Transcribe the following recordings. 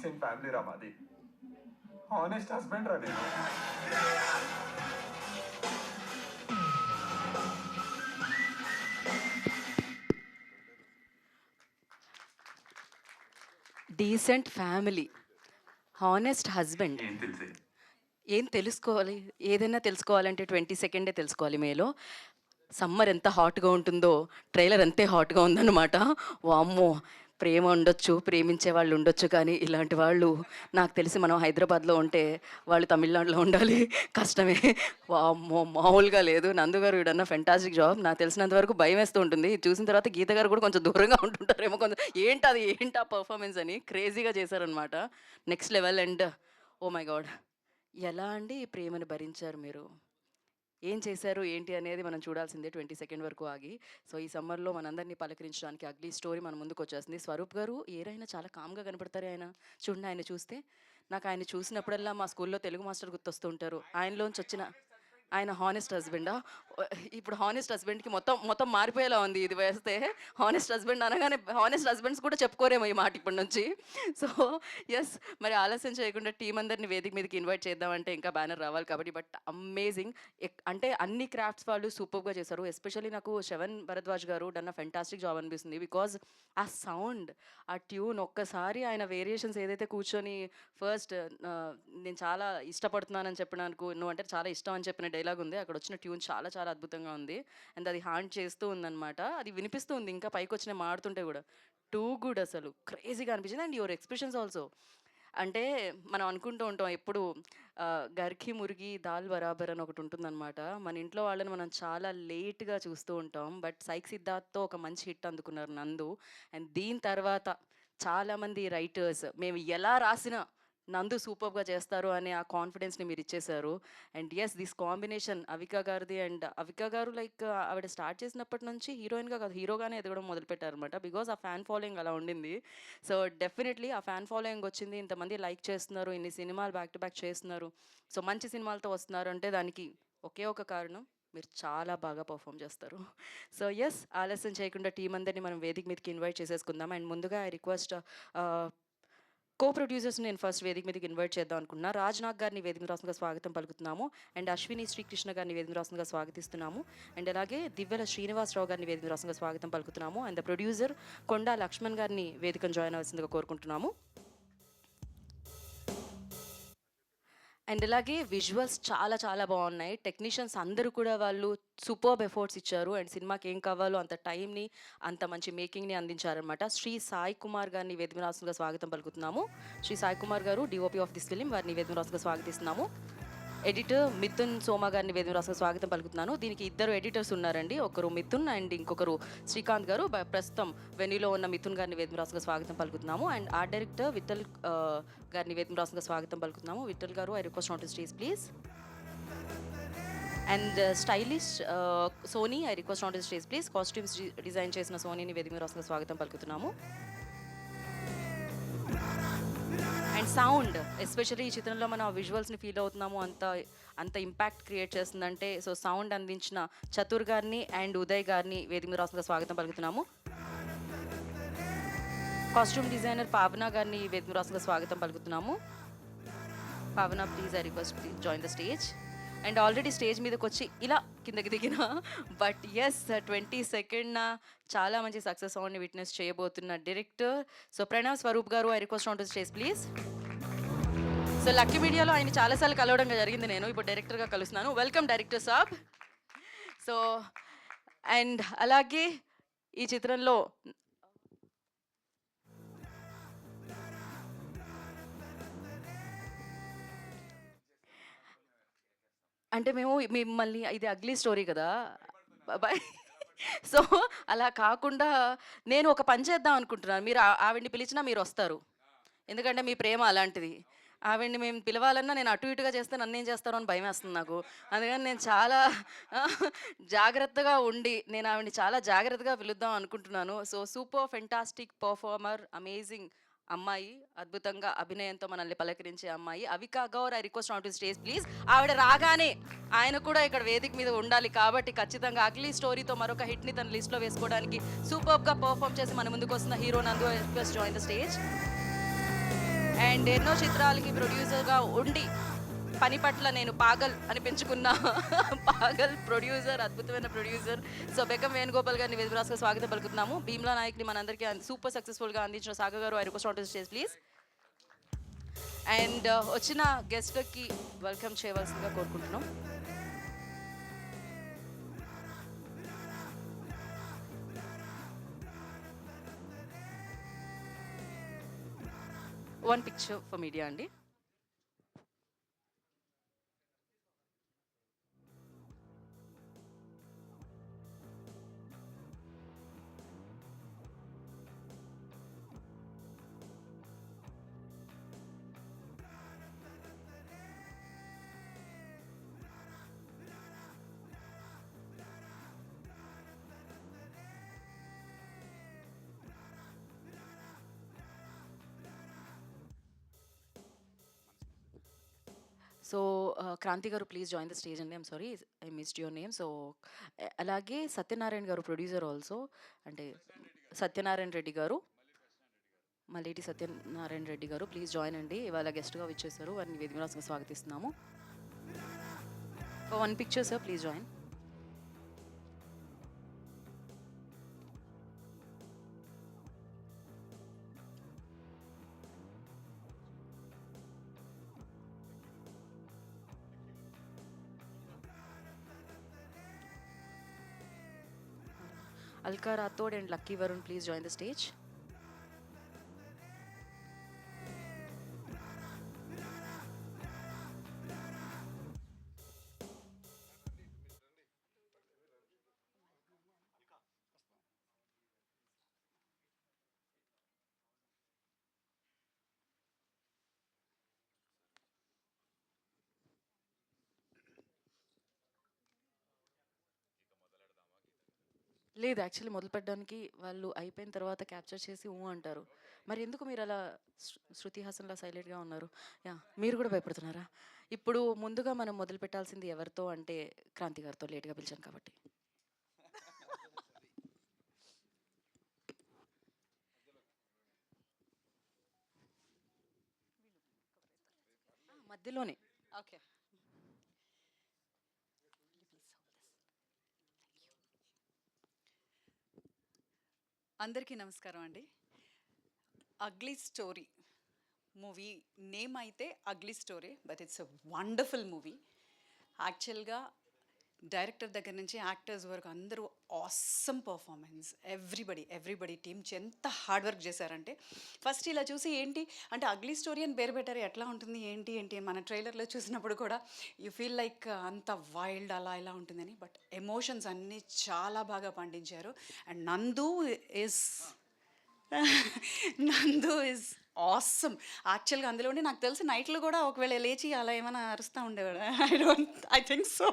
Decent family రా మాది, honest husband రా నేను. Decent family, honest husband. ఏం తెలిసే ఏం తెలుసుకోవాలి? ఏదైనా తెలుసుకోవాలంటే 22 తెలుసుకోవాలి. మేలో సమ్మర్ ఎంత హాట్గా ఉంటుందో ట్రైలర్ అంతే హాట్గా ఉందన్నమాట. వామ్మో, ప్రేమ ఉండొచ్చు, ప్రేమించే వాళ్ళు ఉండొచ్చు, కానీ ఇలాంటి వాళ్ళు నాకు తెలిసి మనం హైదరాబాద్లో ఉంటే వాళ్ళు తమిళనాడులో ఉండాలి, కష్టమే. వామ్మో, మామూలుగా లేదు. నందు గారు వీడన్న ఫెంటాస్టిక్ జాబ్. నాకు తెలిసినంత వరకు భయం వేస్తూ ఉంటుంది. ఇది చూసిన తర్వాత గీత గారు కూడా కొంచెం దూరంగా ఉంటుంటారేమో, కొంచెం ఏంటా పర్ఫార్మెన్స్ అని క్రేజీగా చేశారనమాట. Next level. And oh my god, ఎలా అండి ఈ ప్రేమను భరించారు మీరు? ఏం చేశారు ఏంటి అనేది మనం చూడాల్సిందే 22 వరకు ఆగి. సో ఈ సమ్మర్లో మనందరినీ పలకరించడానికి అగ్లీ స్టోరీ మన ముందుకు వచ్చేస్తుంది. స్వరూప్ గారు ఏరైనా చాలా కామ్గా కనపడతారు. ఆయన చూడండి, ఆయన చూస్తే నాకు ఆయన చూసినప్పుడల్లా మా స్కూల్లో తెలుగు మాస్టర్ గుర్తొస్తూ ఉంటారు. ఆయనలోంచి వచ్చిన ఆయన హానెస్ట్ హస్బెండా? ఇప్పుడు హానెస్ట్ హస్బెండ్కి మొత్తం మొత్తం మారిపోయేలా ఉంది ఇది వేస్తే. హానెస్ట్ హస్బెండ్ అనగానే హానెస్ట్ హస్బెండ్స్ కూడా చెప్పుకోరేమో ఈ మాట ఇప్పటి నుంచి. సో ఎస్, మరి ఆలస్యం చేయకుండా టీం అందరిని వేదిక మీదకి ఇన్వైట్ చేద్దామంటే ఇంకా బ్యానర్ రావాలి కాబట్టి. బట్ అమేజింగ్, అంటే అన్ని క్రాఫ్ట్స్ వాళ్ళు సూపర్గా చేశారు. ఎస్పెషల్లీ నాకు శ్రవణ్ భరద్వాజ్ గారు డన్న ఫెంటాస్టిక్ జాబ్ అనిపిస్తుంది. బికాజ్ ఆ సౌండ్, ఆ ట్యూన్, ఒక్కసారి ఆయన వేరియేషన్స్ ఏదైతే కూర్చొని ఫస్ట్ నేను చాలా ఇష్టపడుతున్నానని చెప్పడానికి, నువ్వు అంటే చాలా ఇష్టం అని చెప్పిన డైలాగ్ ఉంది, అక్కడ వచ్చిన ట్యూన్ చాలా చాలా అద్భుతంగా ఉంది. అండ్ అది హాంట్ చేస్తూ ఉందన్నమాట. అది వినిపిస్తూ ఉంది ఇంకా పైకి వచ్చిన మాడుతుంటే కూడా. టూ గుడ్, అసలు క్రేజీగా అనిపించింది. And your expressions also. అంటే మనం అనుకుంటూ ఉంటాం ఎప్పుడు గర్కి మురిగి దాల్ బరాబర్ అని ఒకటి ఉంటుందన్నమాట. మన ఇంట్లో వాళ్ళని మనం చాలా లేట్గా చూస్తూ ఉంటాం. బట్ సైక్ సిద్ధార్థ్తో ఒక మంచి హిట్ అందుకున్నారు నందు. అండ్ దీని తర్వాత చాలామంది రైటర్స్ మేము ఎలా రాసినా నందు సూపర్గా చేస్తారు అనే ఆ కాన్ఫిడెన్స్ని మీరు ఇచ్చేశారు. And yes, this combination Avika గారిది. అండ్ అవికా గారు లైక్ ఆవిడ స్టార్ట్ చేసినప్పటి నుంచి హీరోయిన్గా కాదు, హీరోగానే ఎదగడం మొదలుపెట్టారనమాట. బికాజ్ ఆ ఫ్యాన్ ఫాలోయింగ్ అలా ఉండింది. సో డెఫినెట్లీ ఆ ఫ్యాన్ ఫాలోయింగ్ వచ్చింది, ఇంతమంది లైక్ చేస్తున్నారు, ఇన్ని సినిమాలు బ్యాక్ టు బ్యాక్ చేస్తున్నారు, సో మంచి సినిమాలతో వస్తున్నారు అంటే దానికి ఒకే ఒక కారణం, మీరు చాలా బాగా పర్ఫామ్ చేస్తారు. సో ఎస్, ఆలస్యం చేయకుండా టీం అందరినీ మనం వేదిక మీదకి ఇన్వైట్ చేసేసుకుందాం. అండ్ ముందుగా ఐ రిక్వెస్ట్ కో ప్రొడ్యూసర్స్ నేను ఫస్ట్ వేదిక మీదకి ఇన్వైట్ చేద్దాం అనుకున్నా. రాజ్నాగ్ గారిని వేదిక మీద రాష్ట్రంగా స్వాగతం పలుకుతున్నాము. అండ్ అశ్విని శ్రీకృష్ణ గారిని వేదిక మీద రాష్ట్రంగా స్వాగతిస్తున్నాము. అండ్ అలాగే దివ్యల శ్రీనివాసరావు గారిని వేదిక మీద రాష్ట్రంగా స్వాగతం పలుకుతున్నాము. And the producer Konda Laxman గారిని వేదికను జాయిన్ అవ్వాల్సిందిగా కోరుకుంటున్నాము. అండ్ అలాగే విజువల్స్ చాలా చాలా బాగున్నాయి. టెక్నీషియన్స్ అందరూ కూడా వాళ్ళు సూపర్బ్ ఎఫర్ట్స్ ఇచ్చారు. అండ్ సినిమాకి ఏం కావాలో అంత టైంని, అంత మంచి మేకింగ్ని అందించారనమాట. శ్రీ సాయి కుమార్ గారిని వేదిక మీద రాష్ట్రంగా స్వాగతం పలుకుతున్నాము. శ్రీ సాయి కుమార్ గారు డిఓపి ఆఫ్ దిస్ ఫిలిం, వారిని వేదిక మీద రాష్ట్రంగా స్వాగతిస్తున్నాము. ఎడిటర్ మిథున్ సోమా గారిని వేదిక రాష్ట్రంగా స్వాగతం పలుకుతున్నాను. దీనికి ఇద్దరు ఎడిటర్స్ ఉన్నారండి, ఒకరు మిథున్ అండ్ ఇంకొకరు శ్రీకాంత్ గారు. ప్రస్తుతం వెన్యూలో ఉన్న మిథున్ గారిని వేదిక రాష్ట్రంగా స్వాగతం పలుకుతున్నాము. అండ్ ఆర్ట్ డైరెక్టర్ విఠల్ గారిని వేదిక రాష్ట్రంగా స్వాగతం పలుకుతున్నాము. విఠల్ గారు, I request on to stage please. And stylish Soni, I request on to stage please. Costumes design చేసిన సోనీని వేదిక రాష్ట్రంగా స్వాగతం పలుకుతున్నాము. అండ్ సౌండ్, ఎస్పెషల్లీ ఈ చిత్రంలో మనం ఆ విజువల్స్ని ఫీల్ అవుతున్నాము, అంత ఇంపాక్ట్ క్రియేట్ చేస్తుందంటే సో సౌండ్ అందించిన చతుర్ గారిని అండ్ ఉదయ్ గారిని వేదిక మీద రాష్ట్రంగా స్వాగతం పలుకుతున్నాము. కాస్ట్యూమ్ డిజైనర్ పావన గారిని వేదిక మీద రాష్ట్రంగా స్వాగతం పలుకుతున్నాము. పావన please, I request please join the stage. And already stage మీదకి వచ్చి ఇలా కిందకి దిగిన బట్ ఎస్ 22 చాలా మంచి సక్సెస్ సౌండ్ని విట్నెస్ చేయబోతున్న డైరెక్టర్ సో ప్రణవ్ స్వరూప్ గారు, I request on to stage please. So lucky మీడియాలో ఆయన చాలాసార్లు కలవడం జరిగింది, నేను ఇప్పుడు డైరెక్టర్గా కలుస్తున్నాను. వెల్కమ్ డైరెక్టర్ సాబ్. సో అండ్ అలాగే ఈ చిత్రంలో అంటే మేము మిమ్మల్ని, ఇది అగ్లీ స్టోరీ కదా బాయ్. సో అలా కాకుండా నేను ఒక పని చేద్దాం అనుకుంటున్నాను. మీరు ఆవిడ్ని పిలిచినా మీరు వస్తారు, ఎందుకంటే మీ ప్రేమ అలాంటిది. ఆవిడ్ని మేము పిలవాలన్నా నేను అటు ఇటుగా చేస్తే నన్ను ఏం చేస్తారో అని భయం వేస్తుంది నాకు. అందుకని నేను చాలా జాగ్రత్తగా ఉండి నేను ఆవిడ్ని చాలా జాగ్రత్తగా పిలుద్దాం అనుకుంటున్నాను. So super fantastic performer, amazing అమ్మాయి, అద్భుతంగా అభినయంతో మనల్ని పలకరించే అమ్మాయి Avika Gaur, I request on to stage please. ఆవిడ రాగానే ఆయన కూడా ఇక్కడ వేదిక మీద ఉండాలి కాబట్టి ఖచ్చితంగా అగ్లీ స్టోరీతో మరొక హిట్ని తన లిస్ట్లో వేసుకోవడానికి సూపర్గా పర్ఫామ్ చేసి మన ముందుకు వస్తున్న హీరో నందు, I request join the stage. And ఎన్నో చిత్రాలకి ప్రొడ్యూసర్గా ఉండి పని పట్ల నేను పాగల్ అనిపించుకున్న పాగల్ ప్రొడ్యూసర్, అద్భుతమైన ప్రొడ్యూసర్. సో బెక్కం వేణుగోపాల్ గారిని వేదరాజుగా స్వాగతం పలుకుతున్నాము. భీమ్లా నాయక్ని మనందరికీ సూపర్ సక్సెస్ఫుల్గా అందించిన సాగర్ గారు, I request on to stage please. And వచ్చిన గెస్ట్లకి వెల్కమ్ చేయవలసిందిగా కోరుకుంటున్నాం. వన్ పిక్చర్ ఫర్ మీడియా అండి. సో క్రాంతి గారు ప్లీజ్ జాయిన్ ద స్టేజ్ అండి. I'm sorry I missed your name. So అలాగే సత్యనారాయణ గారు ప్రొడ్యూసర్ ఆల్సో, అంటే సత్యనారాయణ రెడ్డి గారు, మల్లేటి సత్యనారాయణ రెడ్డి గారు ప్లీజ్ జాయిన్ అండి. ఇవాళ గెస్ట్గా విచ్చేస్తారు, వారిని వేదికరాజుగా స్వాగతిస్తున్నాము. For one picture sir please join. Alka Rathod and Lucky Varun, please join the stage. లేదు, యాక్చువల్లీ మొదలుపెట్టడానికి వాళ్ళు అయిపోయిన తర్వాత క్యాప్చర్ చేసి అంటారు. మరి ఎందుకు మీరు అలా శృతి హాసన్లా సైలెంట్గా ఉన్నారు? యా, మీరు కూడా భయపడుతున్నారా? ఇప్పుడు ముందుగా మనం మొదలు పెట్టాల్సింది ఎవరితో అంటే క్రాంతి గారితో, లేట్గా పిలిచాను కాబట్టి. మధ్యలోనే. ఓకే. అందరికీ నమస్కారం అండి. అగ్లీ స్టోరీ మూవీ నేమ్ అయితే ugly story, but it's a wonderful movie. యాక్చువల్గా డైరెక్టర్ దగ్గర నుంచి యాక్టర్స్ వరకు అందరూ ఆసమ్ పర్ఫార్మెన్స్. ఎవ్రీబడి టీమ్ ఎంత హార్డ్ వర్క్ చేశారంటే, ఫస్ట్ ఇలా చూసి ఏంటి అంటే అగ్లీ స్టోరీ అని పేరు పెట్టారు, ఎట్లా ఉంటుంది ఏంటి మన ట్రైలర్లో చూసినప్పుడు కూడా యూ ఫీల్ లైక్ అంత వైల్డ్ అలా ఇలా ఉంటుందని. బట్ ఎమోషన్స్ అన్నీ చాలా బాగా పండించారు. అండ్ నందు ఈజ్ ఆసమ్. యాక్చువల్గా అందులోనే నాకు తెలిసి నైట్లో కూడా ఒకవేళ లేచి అలా ఏమైనా అరుస్తూ ఉండేవాడు. I think so.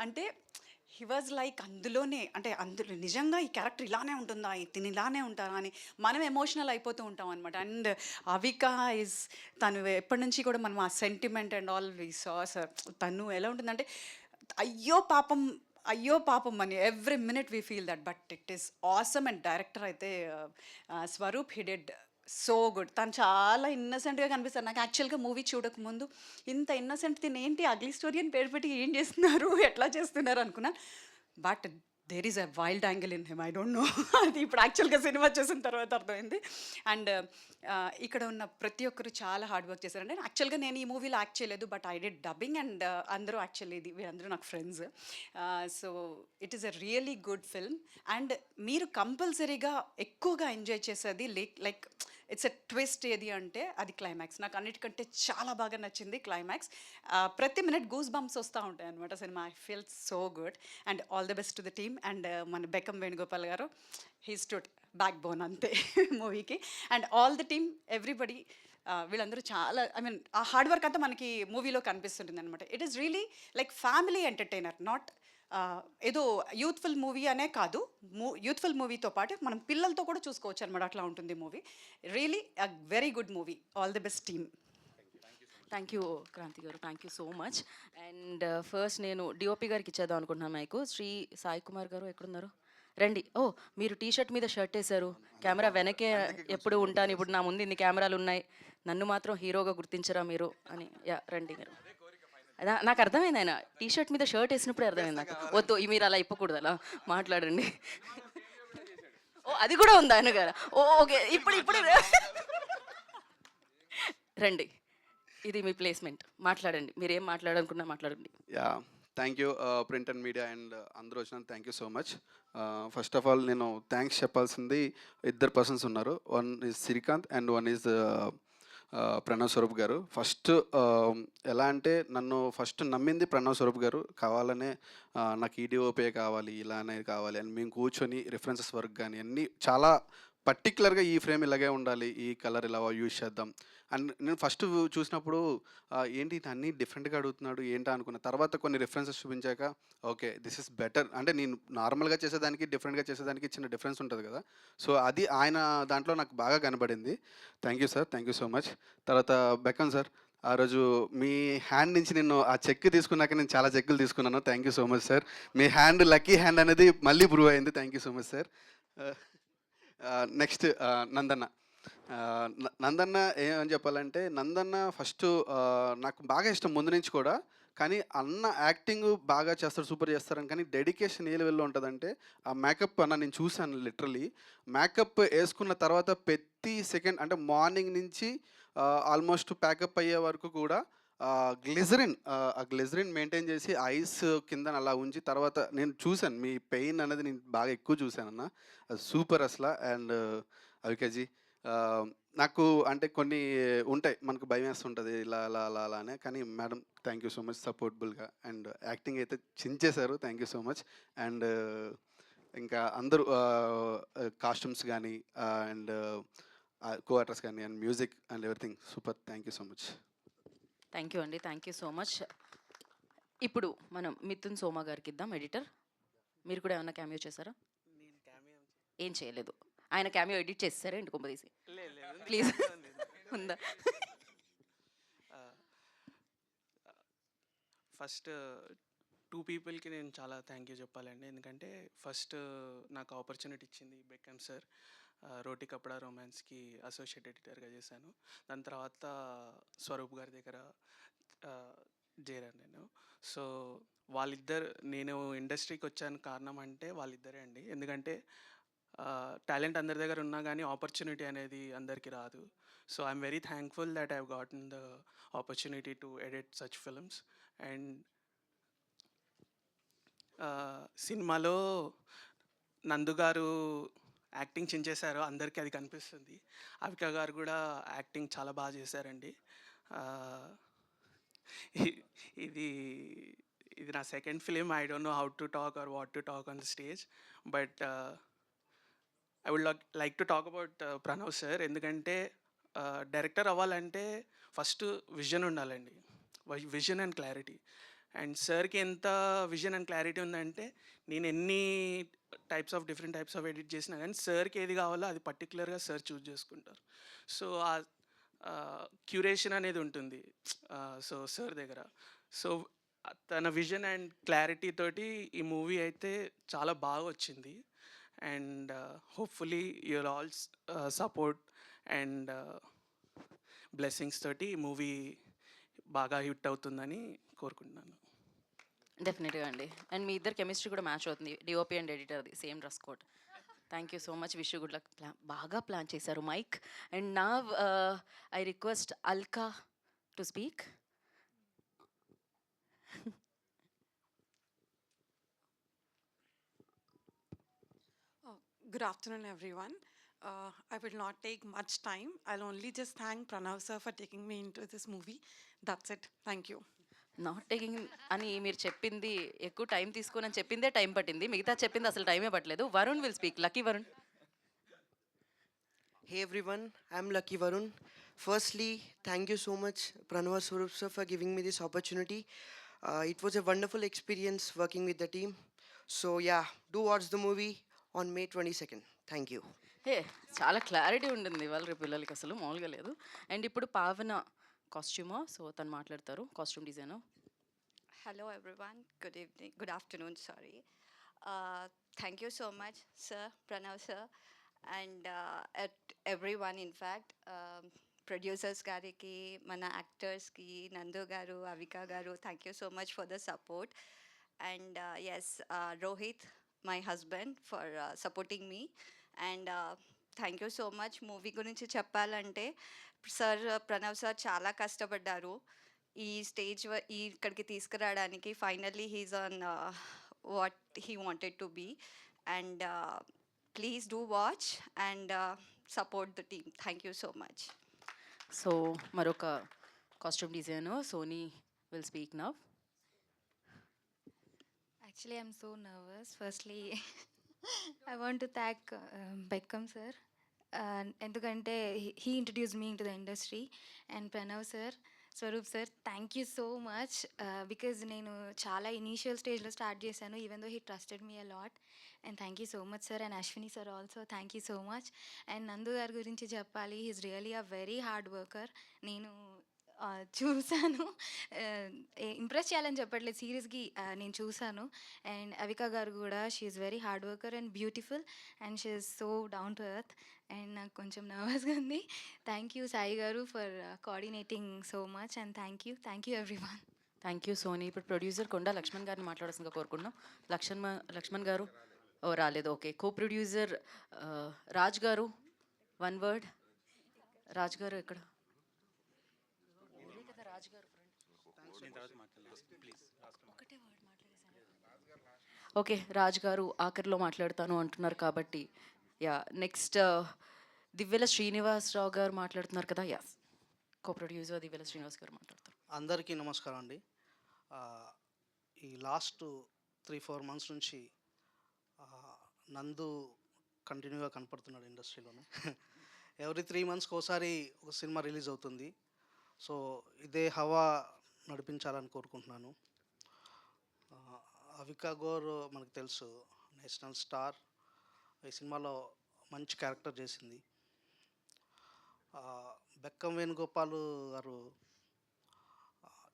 అంటే హీ వాజ్ లైక్ అందులోనే, అంటే అందులో నిజంగా ఈ క్యారెక్టర్ ఇలానే ఉంటుందా, తిని ఇలానే ఉంటారా అని మనం ఎమోషనల్ అయిపోతూ ఉంటాం అనమాట. అండ్ అవిక ఇస్, తను ఎప్పటి నుంచి కూడా మనం ఆ sentiment and all we saw sir, తను ఎలా ఉంటుందంటే అయ్యో పాపం అని every minute we feel that. But it is awesome. And director అయితే స్వరూప్ హిడెడ్ సో గుడ్. తను చాలా ఇన్నసెంట్గా కనిపిస్తారు నాకు. యాక్చువల్గా మూవీ చూడకముందు ఇంత ఇన్నసెంట్ తిని ఏంటి అగ్లీ స్టోరీ అని పేరు పెట్టి ఏం చేస్తున్నారు, ఎట్లా చేస్తున్నారు అనుకున్నాను. But there is a wild angle in him. I don't know, అది ఇప్పుడు యాక్చువల్గా సినిమా చూసిన తర్వాత అర్థమైంది. అండ్ ఇక్కడ ఉన్న ప్రతి ఒక్కరు చాలా హార్డ్ వర్క్ చేశారండి. యాక్చువల్గా నేను ఈ మూవీలో యాక్ట్ చేయలేదు, but I did dubbing. And అందరూ యాక్చువల్లీ వీళ్ళందరూ నాకు friends. So it is a really good film. And మీరు కంపల్సరీగా ఎక్కువగా ఎంజాయ్ చేసేది లైక్ ఇట్స్ ఎ ట్విస్ట్ ఏది అంటే అది క్లైమాక్స్. నాకు అన్నిటికంటే చాలా బాగా నచ్చింది క్లైమాక్స్. ప్రతి మినిట్ గూస్ బంప్స్ వస్తూ ఉంటాయి అనమాట cinema. I feel so good. And all the best to the team. And మన బెక్కం వేణుగోపాల్ గారు, హీ స్టూడ్ బ్యాక్ బోన్ అంతే మూవీకి. And all the team everybody, వీళ్ళందరూ చాలా, ఐ మీన్ ఆ హార్డ్ వర్క్ అంతా మనకి మూవీలో కనిపిస్తుంటుంది అనమాట. It is really like family entertainer, not ఏదో యూత్ఫుల్ మూవీ అనే కాదు. యూత్ఫుల్ మూవీతో పాటు మనం పిల్లలతో కూడా చూసుకోవచ్చు అనమాట, అట్లా ఉంటుంది movie. Really a very good movie. All the best team. Thank you Kranthi గారు, thank you so much. And first నేను డిఓపి గారికి ఇచ్చేద్దాం అనుకుంటున్నాను మైకు. శ్రీ సాయి కుమార్ గారు ఎక్కడున్నారు? రండి. ఓ మీరు టీ షర్ట్ మీద షర్ట్ వేశారు, కెమెరా వెనకే ఎప్పుడు ఉంటాను, ఇప్పుడు నా ముందు ఇన్ని కెమెరాలు ఉన్నాయి, నన్ను మాత్రం హీరోగా గుర్తించరా మీరు అని. యా రండి మీరు. నాకు అర్థమైంది, ఆయన టీ షర్ట్ మీద షర్ట్ వేసినప్పుడే అర్థమైంది నాకు. వద్దు మీరు అలా ఇప్పకూడదు, అలా మాట్లాడండి. ఓ అది కూడా ఉందా ఆయన గారు? ఓ ఓకే, ఇప్పుడు రండి, ఇది మీ ప్లేస్మెంట్, మాట్లాడండి, మీరేం మాట్లాడాలనుకున్నా మాట్లాడండి. Yeah thank you print and media and అందరూ వచ్చినందుకు thank you so much. First of all నేను థ్యాంక్స్ చెప్పాల్సింది ఇద్దరు పర్సన్స్ ఉన్నారు. One is Srikanth and one is Pranav Swaroop గారు. ఫస్ట్ ఎలా అంటే నన్ను ఫస్ట్ నమ్మింది ప్రణవ్ స్వరూప్ గారు. కావాలనే నాకు ఈ డిఓపే కావాలి, ఇలానే కావాలి అని మేము కూర్చొని రిఫరెన్సెస్ వర్క్ కానీ అన్నీ చాలా పర్టికులర్గా ఈ ఫ్రేమ్ ఇలాగే ఉండాలి, ఈ కలర్ ఇలా యూజ్ చేద్దాం అండ్ నేను ఫస్ట్ చూసినప్పుడు ఏంటి ఇది అన్నీ డిఫరెంట్గా అడుగుతున్నాడు ఏంటా అనుకున్న తర్వాత కొన్ని రిఫరెన్సెస్ చూపించాక ఓకే దిస్ ఇస్ బెటర్. అంటే నేను నార్మల్గా చేసేదానికి డిఫరెంట్గా చేసేదానికి చిన్న డిఫరెన్స్ ఉంటుంది కదా, సో అది ఆయన దాంట్లో నాకు బాగా కనబడింది. Thank you sir, thank you so much. తర్వాత బెక్కన్ సార్, ఆ రోజు మీ హ్యాండ్ నుంచి నేను ఆ చెక్ తీసుకున్నాక నేను చాలా చెక్కులు తీసుకున్నాను. Thank you so much sir. మీ హ్యాండ్ లక్కీ హ్యాండ్ అనేది మళ్ళీ ప్రూవ్ అయింది. Thank you so much sir. Next Nandanna. Nandanna ఏమని చెప్పాలంటే నందన్న ఫస్ట్ నాకు బాగా ఇష్టం ముందు నుంచి కూడా, కానీ అన్న యాక్టింగ్ బాగా చేస్తాడు, సూపర్ చేస్తారని, కానీ డెడికేషన్ ఏ లెవెల్లో ఉంటుందంటే ఆ మేకప్ అన్న నేను చూశాను లిటరలీ. మేకప్ వేసుకున్న తర్వాత ప్రతి సెకండ్ అంటే మార్నింగ్ నుంచి ఆల్మోస్ట్ ప్యాకప్ అయ్యే వరకు కూడా ఆ గ్లిజరిన్ మెయింటైన్ చేసి ఐస్ కింద అలా ఉంచి తర్వాత నేను చూశాను మీ పెయిన్ అనేది నేను బాగా ఎక్కువ చూశాను అన్న. సూపర్ అసలు. అండ్ అవికాజీ నాకు అంటే కొన్ని ఉంటాయి మనకు భయం వేస్తుంటుంది ఇలా అలా అలా అలా అనే, కానీ madam thank you so much సపోర్టబుల్గా అండ్ యాక్టింగ్ అయితే చించేశారు. Thank you so much. And ఇంకా అందరూ కాస్ట్యూమ్స్ కానీ అండ్ కోఆర్టర్స్ కానీ and music and everything super. Thank you so much. Thank you అండి, థ్యాంక్ యూ సో మచ్. ఇప్పుడు మనం మిథున్ సోమా గారికి ఇద్దాం, ఎడిటర్. మీరు కూడా ఏమన్నా క్యామియో చేశారా? ఏం చేయలేదు. ఆయన క్యామియో ఎడిట్ చేస్తారా ఇంటి కొంపదీసి? ప్లీజ్ ఉందా? ఫస్ట్ టూ పీపుల్కి నేను చాలా థ్యాంక్ యూ చెప్పాలండి. ఎందుకంటే ఫస్ట్ నాకు ఆపర్చునిటీ ఇచ్చింది బెక్కన్ సార్. రోటీ కపడా రొమాన్స్కి అసోసియేట్ ఎడిటర్గా చేశాను. దాని తర్వాత స్వరూప్ గారి దగ్గర చేరాను నేను. సో వాళ్ళిద్దరు, నేను ఇండస్ట్రీకి వచ్చాను కారణం అంటే వాళ్ళిద్దరే అండి. ఎందుకంటే టాలెంట్ అందరి దగ్గర ఉన్నా కానీ ఆపర్చునిటీ అనేది అందరికీ రాదు. So I'm very thankful that I గాటన్ the opportunity to edit such films. And సినిమాలో నందు గారు యాక్టింగ్ చించేశారు, అందరికీ అది కనిపిస్తుంది. అవిక గారు కూడా యాక్టింగ్ చాలా బాగా చేశారండి. ఇది ఇది నా second film. I don't know how to talk or what to talk on the stage, but I would like to talk about Pranav sir. ఎందుకంటే డైరెక్టర్ అవ్వాలంటే ఫస్ట్ విజన్ ఉండాలండి, విజన్ అండ్ క్లారిటీ. అండ్ సార్కి ఎంత విజన్ అండ్ క్లారిటీ ఉందంటే నేను ఎన్ని different types of edit చేసినా కానీ సార్కి ఏది కావాలో అది పర్టికులర్గా సార్ చూస్ చేసుకుంటారు. సో ఆ క్యూరేషన్ అనేది ఉంటుంది సో సార్ దగ్గర. సో తన విజన్ అండ్ క్లారిటీ తోటి ఈ మూవీ అయితే చాలా బాగా వచ్చింది. And hopefully your all support and blessings తోటి ఈ మూవీ బాగా హిట్ అవుతుందని కోరుకుంటున్నాను. డెఫినెట్గా అండి. అండ్ మీ ఇద్దరు కెమిస్ట్రీ కూడా మ్యాచ్ అవుతుంది, డిఓపి అండ్ ఎడిటర్ది same dress code. Thank you so much, wish you good luck. బాగా ప్లాన్ చేశారు మైక్. అండ్ నా I request Alka to speak. Good afternoon, everyone. I will not take much time. I'll only just thank Pranav sir for taking me into this movie. That's it. Thank you. Not taking అని మీరు చెప్పింది ఎక్కువ time తీసుకొని అని చెప్పిందే time పట్టింది, మిగతా చెప్పింది అసలు టైమే పట్టలేదు. Varun will speak. Lucky Varun. Hey everyone, I'm Lucky Varun. Firstly, thank you so much Pranav Swarup sir for giving me this opportunity. It was a wonderful experience working with the team. So yeah, do watch the movie on May 22nd. Thank you. హే చాలా clarity ఉంటుంది వాళ్ళ రేపు పిల్లలకి, అసలు మామూలుగా లేదు. And ఇప్పుడు పావన కాస్ట్యూమర్, సో తను మాట్లాడతారు, costume designer. Hello everyone, good evening, good afternoon, sorry. Thank you so much, sir, Pranav sir, and at everyone, in fact. Producers gariki, mana actors ki, Nandu garu, Avika garu, thank you so much for the support. And yes, Rohit, my husband, for supporting me. And thank you so much. Movie గురించి చెప్పాలంటే sir Pranav sir చాలా కష్టపడ్డారు ఈ stage ఇక్కడికి తీసుకురావడానికి. Finally he's on what he wanted to be. And please do watch and support the team. Thank you so much. So మరొక costume designer Soni will speak now. Actually, I'm so nervous. Firstly, I want to thank Beckham sir. ఎందుకంటే he introduced me into the industry. And Pranav sir, Swaroop sir, thank you so much. Because నేను చాలా initial స్టేజ్లో start చేశాను, even though he trusted me a lot. And thank you so much sir. And Ashwini sir also thank you so much. And Nandu గారి గురించి చెప్పాలి, he's really a very hard worker. నేను చూశాను, impress చేయాలని చెప్పట్లేదు, సీరియస్గా నేను చూశాను. అండ్ అవికా గారు కూడా, she is very hard worker and beautiful and she is so down to earth. And నాకు కొంచెం నర్వస్గా ఉంది. థ్యాంక్ యూ సాయి గారు for coordinating so much. And thank you everyone. Thank you Soni. ఇప్పుడు ప్రొడ్యూసర్ కొండా లక్ష్మణ్ గారిని మాట్లాడాల్సిందిగా కోరుకున్నాం. లక్ష్మణ్ గారు రాలేదు, ఓకే. కో ప్రొడ్యూసర్ రాజ్ గారు, వన్ వర్డ్. రాజ్ గారు ఎక్కడ? ఓకే, రాజ్ గారు ఆఖరిలో మాట్లాడతాను అంటున్నారు కాబట్టి యా, నెక్స్ట్ దివ్యల శ్రీనివాసరావు గారు మాట్లాడుతున్నారు కదా. యా, కో ప్రొడ్యూసర్ దివ్యల శ్రీనివాస్ గారు మాట్లాడతారు. అందరికీ నమస్కారం అండి. ఈ లాస్ట్ 3-4 మంత్స్ నుంచి నందు కంటిన్యూగా కనపడుతున్నాడు ఇండస్ట్రీలోనే. ఎవ్రీ 3 మంత్స్కి ఒకసారి ఒక సినిమా రిలీజ్ అవుతుంది. సో ఇదే హవా నడిపించాలని కోరుకుంటున్నాను. అవికా గౌర్ మనకు తెలుసు, నేషనల్ స్టార్. ఈ సినిమాలో మంచి క్యారెక్టర్ చేసింది. బెక్కం వేణుగోపాల్ గారు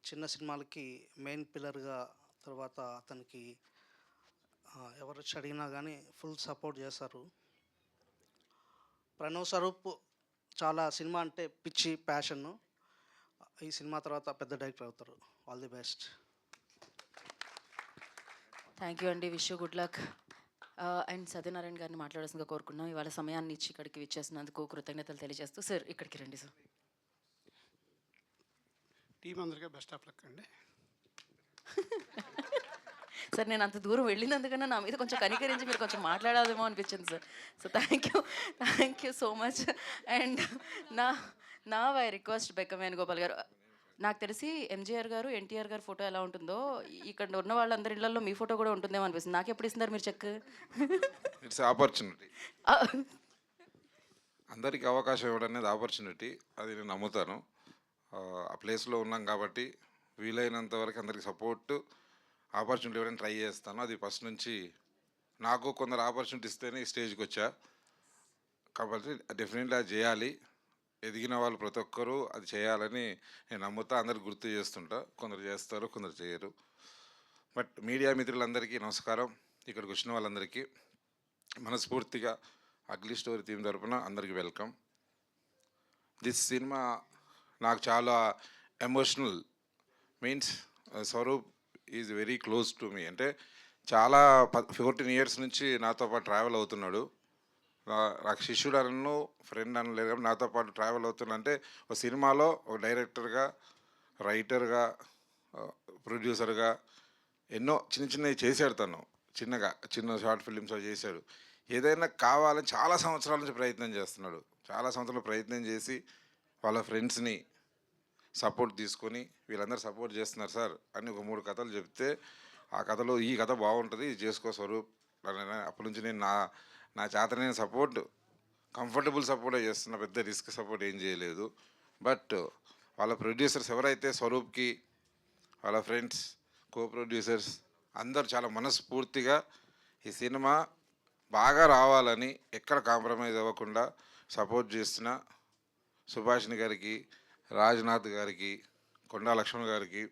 చిన్న సినిమాలకి మెయిన్ పిల్లర్గా, తర్వాత అతనికి ఎవరు వచ్చి అడిగినా కానీ ఫుల్ సపోర్ట్ చేస్తారు. ప్రణవ్ స్వరూప్ చాలా సినిమా అంటే పిచ్చి, ప్యాషన్ను. ఈ సినిమా తర్వాత పెద్ద డైరెక్టర్ అవుతారు. All the best. Thank you అండి, wish you good luck. And Satyanarayana గారిని మాట్లాడాల్సిందిగా కోరుకున్నాం. ఇవాళ సమయాన్ని ఇచ్చి ఇక్కడికి విచ్చేసినందుకు కృతజ్ఞతలు తెలియజేస్తూ. సార్ ఇక్కడికి రండి సార్. టీం అందరికీ బెస్ట్ ఆఫ్ లక్ అండి. సార్ నేను అంత దూరం వెళ్ళినందుకన్నా నా మీద కొంచెం కనికరించి మీరు కొంచెం మాట్లాడాలేమో అనిపించింది sir. So thank you so much. And నా ఐ రిక్వెస్ట్ బెక్కం వేణుగోపాల్ గారు, నాకు తెలిసి ఎంజీఆర్ గారు, ఎన్టీఆర్ గారు ఫోటో ఎలా ఉంటుందో ఇక్కడ ఉన్న వాళ్ళందరి ఇళ్లలో మీ ఫోటో కూడా ఉంటుందేమో అనిపిస్తుంది. నాకు ఎప్పుడు ఇస్తున్నారు మీరు చెక్? It's opportunity. అందరికీ అవకాశం ఇవ్వడం అనేది ఆపర్చునిటీ, అది నేను నమ్ముతాను. ఆ ప్లేస్లో ఉన్నాం కాబట్టి వీలైనంత వరకు అందరికి సపోర్ట్, ఆపర్చునిటీ ఇవ్వడానికి ట్రై చేస్తాను. అది ఫస్ట్ నుంచి నాకు కొందరు ఆపర్చునిటీ ఇస్తేనే ఈ స్టేజ్కి వచ్చా కాబట్టి డెఫినెట్లీ అది చేయాలి. ఎదిగిన వాళ్ళు ప్రతి ఒక్కరూ అది చేయాలని నేను నమ్ముతా, అందరికి గుర్తు చేస్తుంటా. కొందరు చేస్తారు, కొందరు చేయరు. బట్ మీడియా మిత్రులందరికీ నమస్కారం. ఇక్కడికి వచ్చిన వాళ్ళందరికీ మనస్ఫూర్తిగా అగ్లీ స్టోరీ టీమ్ తరపున అందరికీ వెల్కమ్. దిస్ సినిమా నాకు చాలా emotional. Means Swaroop is very close to me. అంటే చాలా 14 years నుంచి నాతో పాటు ట్రావెల్ అవుతున్నాడు. నాకు శిష్యుడు అనను, ఫ్రెండ్ అనలేదు కాబట్టి నాతో పాటు ట్రావెల్ అవుతున్నా. అంటే ఒక సినిమాలో ఒక డైరెక్టర్గా, రైటర్గా, ప్రొడ్యూసర్గా ఎన్నో చిన్నవి చేశాడు. తను చిన్న షార్ట్ ఫిలిమ్స్ చేశాడు. ఏదైనా కావాలని చాలా సంవత్సరాల నుంచి ప్రయత్నం చేస్తున్నాడు. చాలా సంవత్సరాలు ప్రయత్నం చేసి వాళ్ళ ఫ్రెండ్స్ని సపోర్ట్ తీసుకొని వీళ్ళందరూ సపోర్ట్ చేస్తున్నారు సార్ అని ఒక 3 కథలు చెప్తే, ఆ కథలో ఈ కథ బాగుంటుంది, ఇది చేసుకో స్వరూప్ అని అప్పటి నుంచి నేను నా చేతనైన సపోర్ట్, కంఫర్టబుల్ సపోర్టే చేస్తున్నా. పెద్ద రిస్క్ సపోర్ట్ ఏం చేయలేదు. బట్ వాళ్ళ ప్రొడ్యూసర్స్ ఎవరైతే స్వరూప్కి, వాళ్ళ ఫ్రెండ్స్, కో ప్రొడ్యూసర్స్ అందరూ చాలా మనస్ఫూర్తిగా ఈ సినిమా బాగా రావాలని ఎక్కడ కాంప్రమైజ్ అవ్వకుండా సపోర్ట్ చేస్తున్న సుభాషిణి గారికి, రాజ్నాథ్ గారికి, కొండా లక్ష్మణ్ గారికి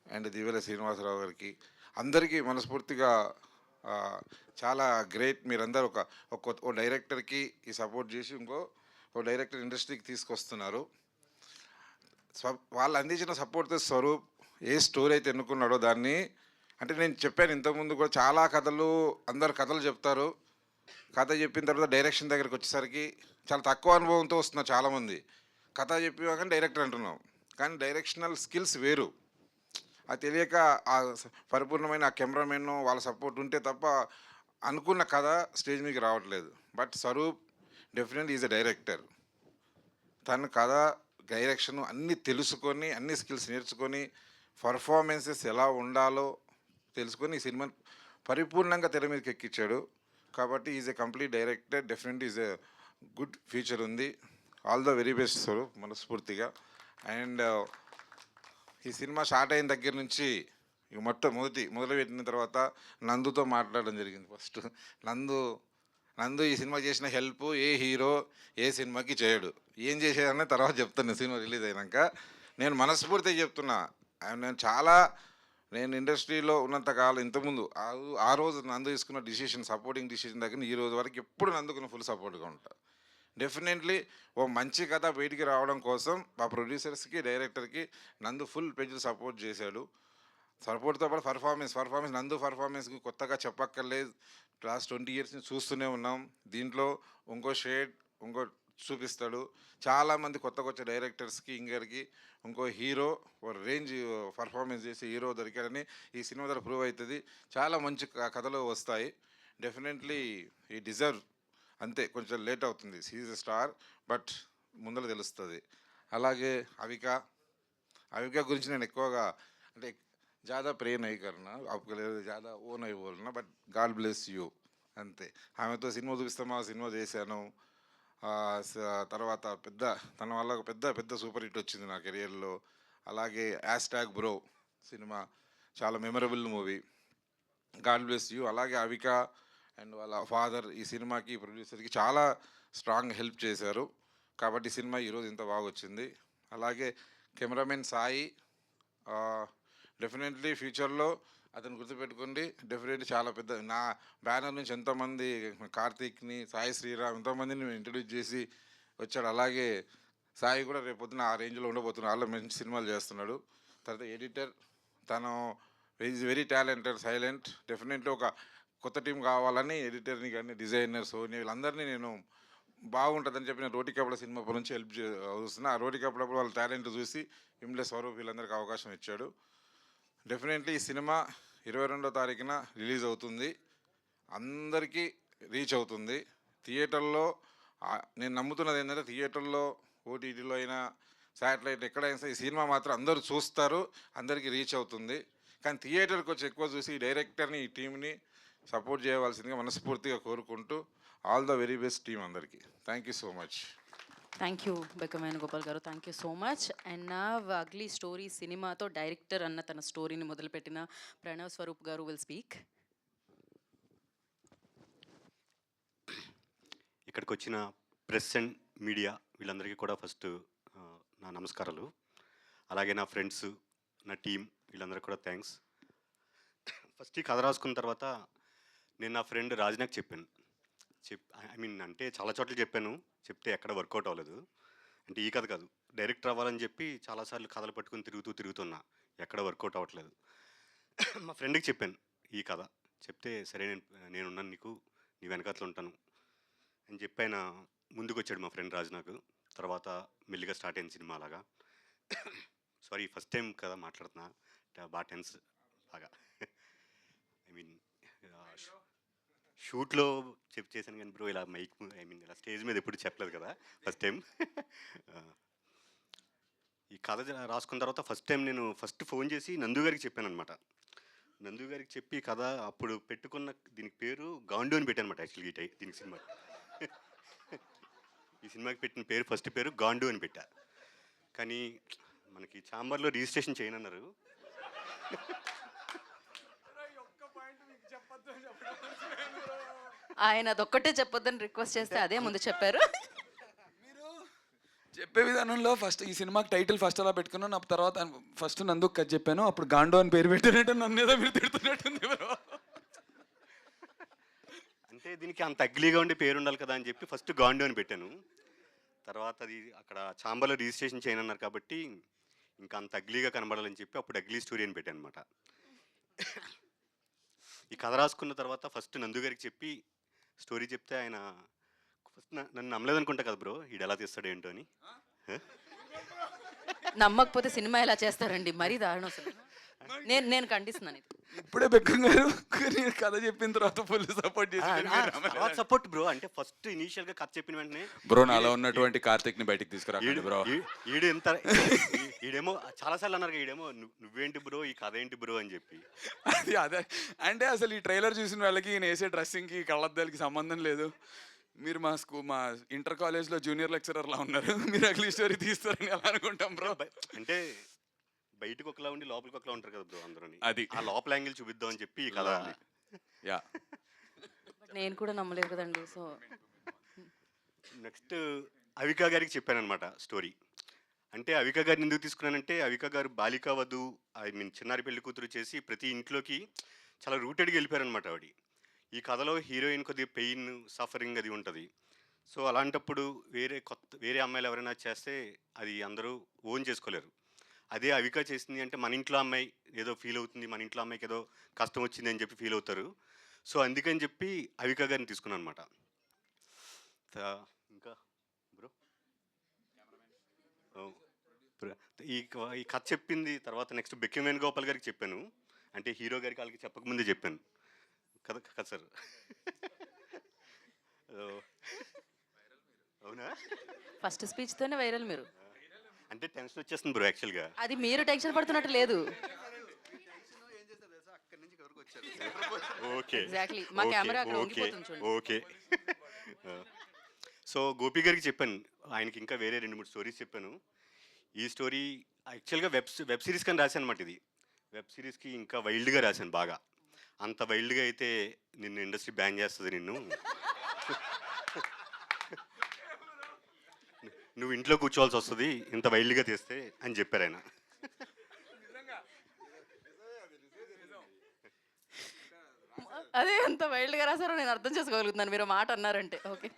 అండ్ దివ్యల శ్రీనివాసరావు గారికి అందరికీ మనస్ఫూర్తిగా చాలా గ్రేట్. మీరందరూ ఒక డైరెక్టర్కి ఈ సపోర్ట్ చేసి ఒక డైరెక్టర్ ఇండస్ట్రీకి తీసుకొస్తున్నారు. వాళ్ళు అందించిన సపోర్ట్తో స్వరూప్ ఏ స్టోరీ అయితే ఎన్నుకున్నాడో దాన్ని, అంటే నేను చెప్పాను ఇంతకుముందు కూడా, చాలా అందరు కథలు చెప్తారు. కథ చెప్పిన తర్వాత డైరెక్షన్ దగ్గరికి వచ్చేసరికి చాలా తక్కువ అనుభవంతో వస్తున్నారు చాలామంది. కథ చెప్పి డైరెక్టర్ అంటున్నాం, కానీ డైరెక్షనల్ స్కిల్స్ వేరు. అది తెలియక ఆ పరిపూర్ణమైన ఆ కెమెరామెన్ వాళ్ళ సపోర్ట్ ఉంటే తప్ప అనుకున్న కథ స్టేజ్ మీదకి రావట్లేదు. But Swaroop definitely is a director. తను కథ డైరెక్షన్ అన్నీ తెలుసుకొని, అన్ని స్కిల్స్ నేర్చుకొని, పర్ఫార్మెన్సెస్ ఎలా ఉండాలో తెలుసుకొని ఈ సినిమాని పరిపూర్ణంగా తెర మీదకి ఎక్కించాడు. కాబట్టి is a complete director. Definitely is a good future ఉంది. All the very best Swaroop, మనస్ఫూర్తిగా. అండ్ ఈ సినిమా స్టార్ట్ అయిన దగ్గర నుంచి ఇక మొదలుపెట్టిన తర్వాత నందుతో మాట్లాడడం జరిగింది. ఫస్ట్ నందు ఈ సినిమా చేసిన హెల్ప్ ఏ హీరో ఏ సినిమాకి చేయడు. ఏం చేసేదనే తర్వాత చెప్తాను సినిమా రిలీజ్ అయినాక. నేను మనస్ఫూర్తిగా చెప్తున్నా, నేను ఇండస్ట్రీలో ఉన్నంతకాలం ఇంతకుముందు ఆ రోజు నందు తీసుకున్న డిసిషన్, సపోర్టింగ్ డిసిషన్ దగ్గర ఈ రోజు వరకు ఎప్పుడు నందుకున్న ఫుల్ సపోర్ట్గా ఉంటా. డెఫినెట్లీ ఓ మంచి కథ బయటికి రావడం కోసం మా ప్రొడ్యూసర్స్కి, డైరెక్టర్కి నందు ఫుల్ పేజీలు సపోర్ట్ చేశాడు. సపోర్ట్తో పాటు పర్ఫార్మెన్స్ నందు పర్ఫార్మెన్స్కి కొత్తగా చెప్పక్కర్లేదు. లాస్ట్ 20 years నుంచి చూస్తూనే ఉన్నాం. దీంట్లో ఇంకో చూపిస్తాడు. చాలామంది కొత్త డైరెక్టర్స్కి, ఇంగర్కి ఇంకో హీరో రేంజ్ పర్ఫార్మెన్స్ చేసి హీరో దొరికాడని ఈ సినిమా ద్వారా ప్రూవ్ అవుతుంది. చాలా మంచి కథలు వస్తాయి. డెఫినెట్లీ ఈ డిజర్వ్. అంతే, కొంచెం లేట్ అవుతుంది. సీజ్ స్టార్, బట్ ముందర తెలుస్తుంది. అలాగే అవిక గురించి నేను ఎక్కువగా అంటే ज़्यादा प्रे नहीं करना, आपके लिए ज़्यादा वो नहीं बोलना, बट गाड ब्लेस यू అంతే. ఆమెతో సినిమా చూపిస్తామా, సినిమా చేశాను. తర్వాత తన వల్ల పెద్ద సూపర్ హిట్ వచ్చింది నా కెరియర్లో. అలాగే హ్యాష్‌ట్యాగ్ బ్రో సినిమా చాలా memorable movie. God bless you. అలాగే అవిక అండ్ వాళ్ళ ఫాదర్ ఈ సినిమాకి, ప్రొడ్యూసర్కి చాలా స్ట్రాంగ్ హెల్ప్ చేశారు. కాబట్టి సినిమా ఈరోజు ఇంత బాగా వచ్చింది. అలాగే కెమెరామెన్ సాయి, డెఫినెట్లీ ఫ్యూచర్లో అతను గుర్తుపెట్టుకోండి. డెఫినెట్లీ చాలా పెద్ద నా బ్యానర్ నుంచి ఎంతోమంది, కార్తీక్ని, సాయి శ్రీరామ్ ఎంతోమందిని ఇంట్రడ్యూస్ చేసి వచ్చాడు. అలాగే సాయి కూడా రేపొద్దున ఆ రేంజ్లో ఉండబోతున్నాడు. వాళ్ళ మంచి సినిమాలు చేస్తున్నాడు. తర్వాత ఎడిటర్, తను is very talented, silent. Definitely ఒక కొత్త టీం కావాలని ఎడిటర్ని కానీ, డిజైనర్, సోని వీళ్ళందరినీ నేను బాగుంటుందని చెప్పి నేను రోటి కపడ సినిమా నుంచి హెల్ప్ చూస్తున్నా. ఆ రోటి కపడప్పుడు వాళ్ళ టాలెంట్ చూసి ఇమ్లే స్వరూప్ వీళ్ళందరికీ అవకాశం ఇచ్చాడు. డెఫినెట్లీ ఈ సినిమా 22వ తారీఖున రిలీజ్ అవుతుంది. అందరికీ రీచ్ అవుతుంది. థియేటర్లో నేను నమ్ముతున్నది ఏంటంటే, థియేటర్లో, ఓటీటీలో అయినా, శాటిలైట్ ఎక్కడైనా ఈ సినిమా మాత్రం అందరూ చూస్తారు, అందరికీ రీచ్ అవుతుంది. కానీ థియేటర్కి వచ్చి ఎక్కువ చూసి ఈ డైరెక్టర్ని, ఈ టీంని సపోర్ట్ చేయవలసిందిగా మనస్ఫూర్తిగా కోరుకుంటూ, all the very best team అందరికీ. Thank you so much. Thank you Bekkam Venugopal గారు, thank you so much. And నా అగ్లీ స్టోరీ సినిమాతో డైరెక్టర్ అన్న తన స్టోరీని మొదలుపెట్టిన ప్రణవ్ స్వరూప్ గారు విల్ స్పీక్. ఇక్కడికి వచ్చిన ప్రెస్ అండ్ మీడియా వీళ్ళందరికీ కూడా ఫస్ట్ నా నమస్కారాలు. అలాగే నా ఫ్రెండ్స్, నా టీం వీళ్ళందరికీ కూడా థ్యాంక్స్. ఫస్ట్ ఈ కథ రాసుకున్న తర్వాత నేను నా ఫ్రెండ్ రాజనాకి చెప్పాను. అంటే చాలా చోట్ల చెప్తే ఎక్కడ వర్కౌట్ అవ్వలేదు. అంటే ఈ కథ కాదు, డైరెక్టర్ అవ్వాలని చెప్పి చాలాసార్లు కథలు పట్టుకుని తిరుగుతున్నా, ఎక్కడ వర్కౌట్ అవ్వట్లేదు. మా ఫ్రెండ్కి చెప్పాను ఈ కథ. చెప్తే సరే నేనున్నాను, నీ వెనకాతలు ఉంటాను అని చెప్పి ఆయన ముందుకు వచ్చాడు మా ఫ్రెండ్ రాజు. నాకు తర్వాత మెల్లిగా స్టార్ట్ అయింది సినిమా. అలాగా సారీ, ఫస్ట్ టైం కదా మాట్లాడుతున్నా, బాగా టెన్స్ బాగా. షూట్లో చేశాను కానీ బ్రో ఇలా మైక్ ఇలా స్టేజ్ మీద ఎప్పుడు చెప్పలేదు కదా, ఫస్ట్ టైం. ఈ కథ రాసుకున్న తర్వాత ఫస్ట్ టైం నేను ఫోన్ చేసి నందు గారికి చెప్పాను అనమాట. నందు గారికి చెప్పి కథ అప్పుడు పెట్టుకున్న దీనికి పేరు గాండు అని పెట్టాను అనమాట. యాక్చువల్గా దీనికి ఈ సినిమాకి పెట్టిన పేరు, ఫస్ట్ పేరు గాండు అని పెట్టా. కానీ మనకి చాంబర్లో రిజిస్ట్రేషన్ చేయనన్నారు. ఆయన అదొక్కటే చెప్పొద్దని రిక్వెస్ట్ చేస్తే అదే ముందు చెప్పారు. మీరు చెప్పే విధానంలో ఫస్ట్ ఈ సినిమాకి టైటిల్ ఫస్ట్ అలా పెట్టుకున్నాను, నా తర్వాత ఫస్ట్ నందుకు కథ చెప్పాను, అప్పుడు గాండో అని పేరు పెట్టినట్టు నన్ను ఏదో మీరు తిడుతున్నట్టుంది. అంటే దీనికి అంత అగ్లీగా ఉండే పేరు ఉండాలి కదా అని చెప్పి ఫస్ట్ గాండు అని పెట్టాను. తర్వాత అది అక్కడ చాంబర్లో రిజిస్ట్రేషన్ చేయనన్నారు కాబట్టి ఇంకా అంత అగ్లీగా కనబడాలని చెప్పి అప్పుడు అగ్లీ స్టోరీ అని పెట్టాను అనమాట. ఈ కథ రాసుకున్న తర్వాత ఫస్ట్ నందు గారికి చెప్పి స్టోరీ చెప్తే ఆయన ఫస్ట్ నన్ను నమ్మలేదనుకుంటా కదా బ్రో, ఈడు ఎలా తీస్తాడు ఏంటో అని. నమ్మకపోతే సినిమా ఎలా చేస్తారండి, మరీ దారుణం అసలు. నేను ఖండిస్తున్నాను ఇది. ఇప్పుడే బెక్కం గారు నేను కథ చెప్పిన తర్వాత ఫుల్ సపోర్ట్ తర్వాత సపోర్ట్ బ్రో, అంటే ఫస్ట్ ఇనీషియల్ గా కథ చెప్పిన వెంటనే బ్రో నాలో ఉన్నటువంటి కార్తిక్ ని బయటికి తీసుకురాకండి బ్రో. ఈడు ఎంత ఈడేమో చాలాసార్లు అన్నారు, ఈడేమో నువ్వేంటి బ్రో ఈ కథ ఏంటి బ్రో అని చెప్పి. అదే అంటే అసలు ఈ ట్రైలర్ చూసిన వాళ్ళకి నేను వేసే డ్రెస్సింగ్కి కళ్ళద్దాలకి సంబంధం లేదు. మీరు మా ఇంటర్ కాలేజ్లో జూనియర్ లెక్చరర్లా ఉన్నారు, మీరు అగ్లీ స్టోరీ తీస్తారని ఎలా అనుకుంటాం బ్రో. అంటే బయటకు ఒకలా ఉండి లోపలికి ఒకలా ఉంటారు కదా బ్రో అందరూ, అది ఆ లోపల యాంగిల్ చూపిద్దాం అని చెప్పి కదా. యా నేను కూడా నమ్మలేదు కదండి. సో నెక్స్ట్ అవికా గారికి చెప్పాను అనమాట స్టోరీ. అంటే అవికా గారిని ఎందుకు తీసుకున్నానంటే అవికా గారు బాలికా వధు చిన్నారి పెళ్లి కూతురు చేసి ప్రతి ఇంట్లోకి చాలా రూటెడ్గా వెళ్ళిపోయారనమాట ఆవిడ. ఈ కథలో హీరోయిన్ కొద్దిగా పెయిన్ సఫరింగ్ అది ఉంటుంది. సో అలాంటప్పుడు వేరే అమ్మాయిలు ఎవరైనా చేస్తే అది అందరూ ఓన్ చేసుకోలేరు. అదే అవికా చేసింది అంటే మన ఇంట్లో అమ్మాయి ఏదో ఫీల్ అవుతుంది, మన ఇంట్లో అమ్మాయికి ఏదో కష్టం వచ్చింది అని చెప్పి ఫీల్ అవుతారు. సో అందుకని చెప్పి అవికా గారిని తీసుకున్నాను అనమాట. ఇంకా బ్రో ఈ కథ చెప్పింది తర్వాత నెక్స్ట్ బెక్కం వేణుగోపాల్ గారికి చెప్పాను. అంటే హీరో గారికి వాళ్ళకి చెప్పకముందే చెప్పాను కదా సార్. అవునా, ఫస్ట్ స్పీచ్తోనే వైరల్ మీరు. అంటే టెన్షన్ వచ్చేస్తుంది బ్రో యాక్చువల్గా. అది మీరు టెన్షన్ పడుతున్నట్టు లేదు. ఓకే ఎగ్జాక్ట్లీ, మా కెమెరా అక్కడ ఉండిపోతుంది చూడండి. ఓకే. సో గోపి గారికి చెప్పాను, ఆయనకి ఇంకా వేరే 2-3 స్టోరీస్ చెప్పాను. ఈ స్టోరీ యాక్చువల్గా వెబ్ సిరీస్ కానీ రాశాను అనమాట. ఇది వెబ్ సిరీస్కి ఇంకా వైల్డ్గా రాశాను బాగా. అంత వైల్డ్గా అయితే నిన్ను ఇండస్ట్రీ బ్యాన్ చేస్తుంది, నువ్వు ఇంట్లో కూర్చోవాల్సి వస్తుంది ఇంత వైల్డ్గా తీస్తే అని చెప్పారు ఆయన. అదే ఎంత వైల్డ్గా రాసారో నేను అర్థం చేసుకోగలుగుతున్నాను మీరు మాట అన్నారంటే. ఓకే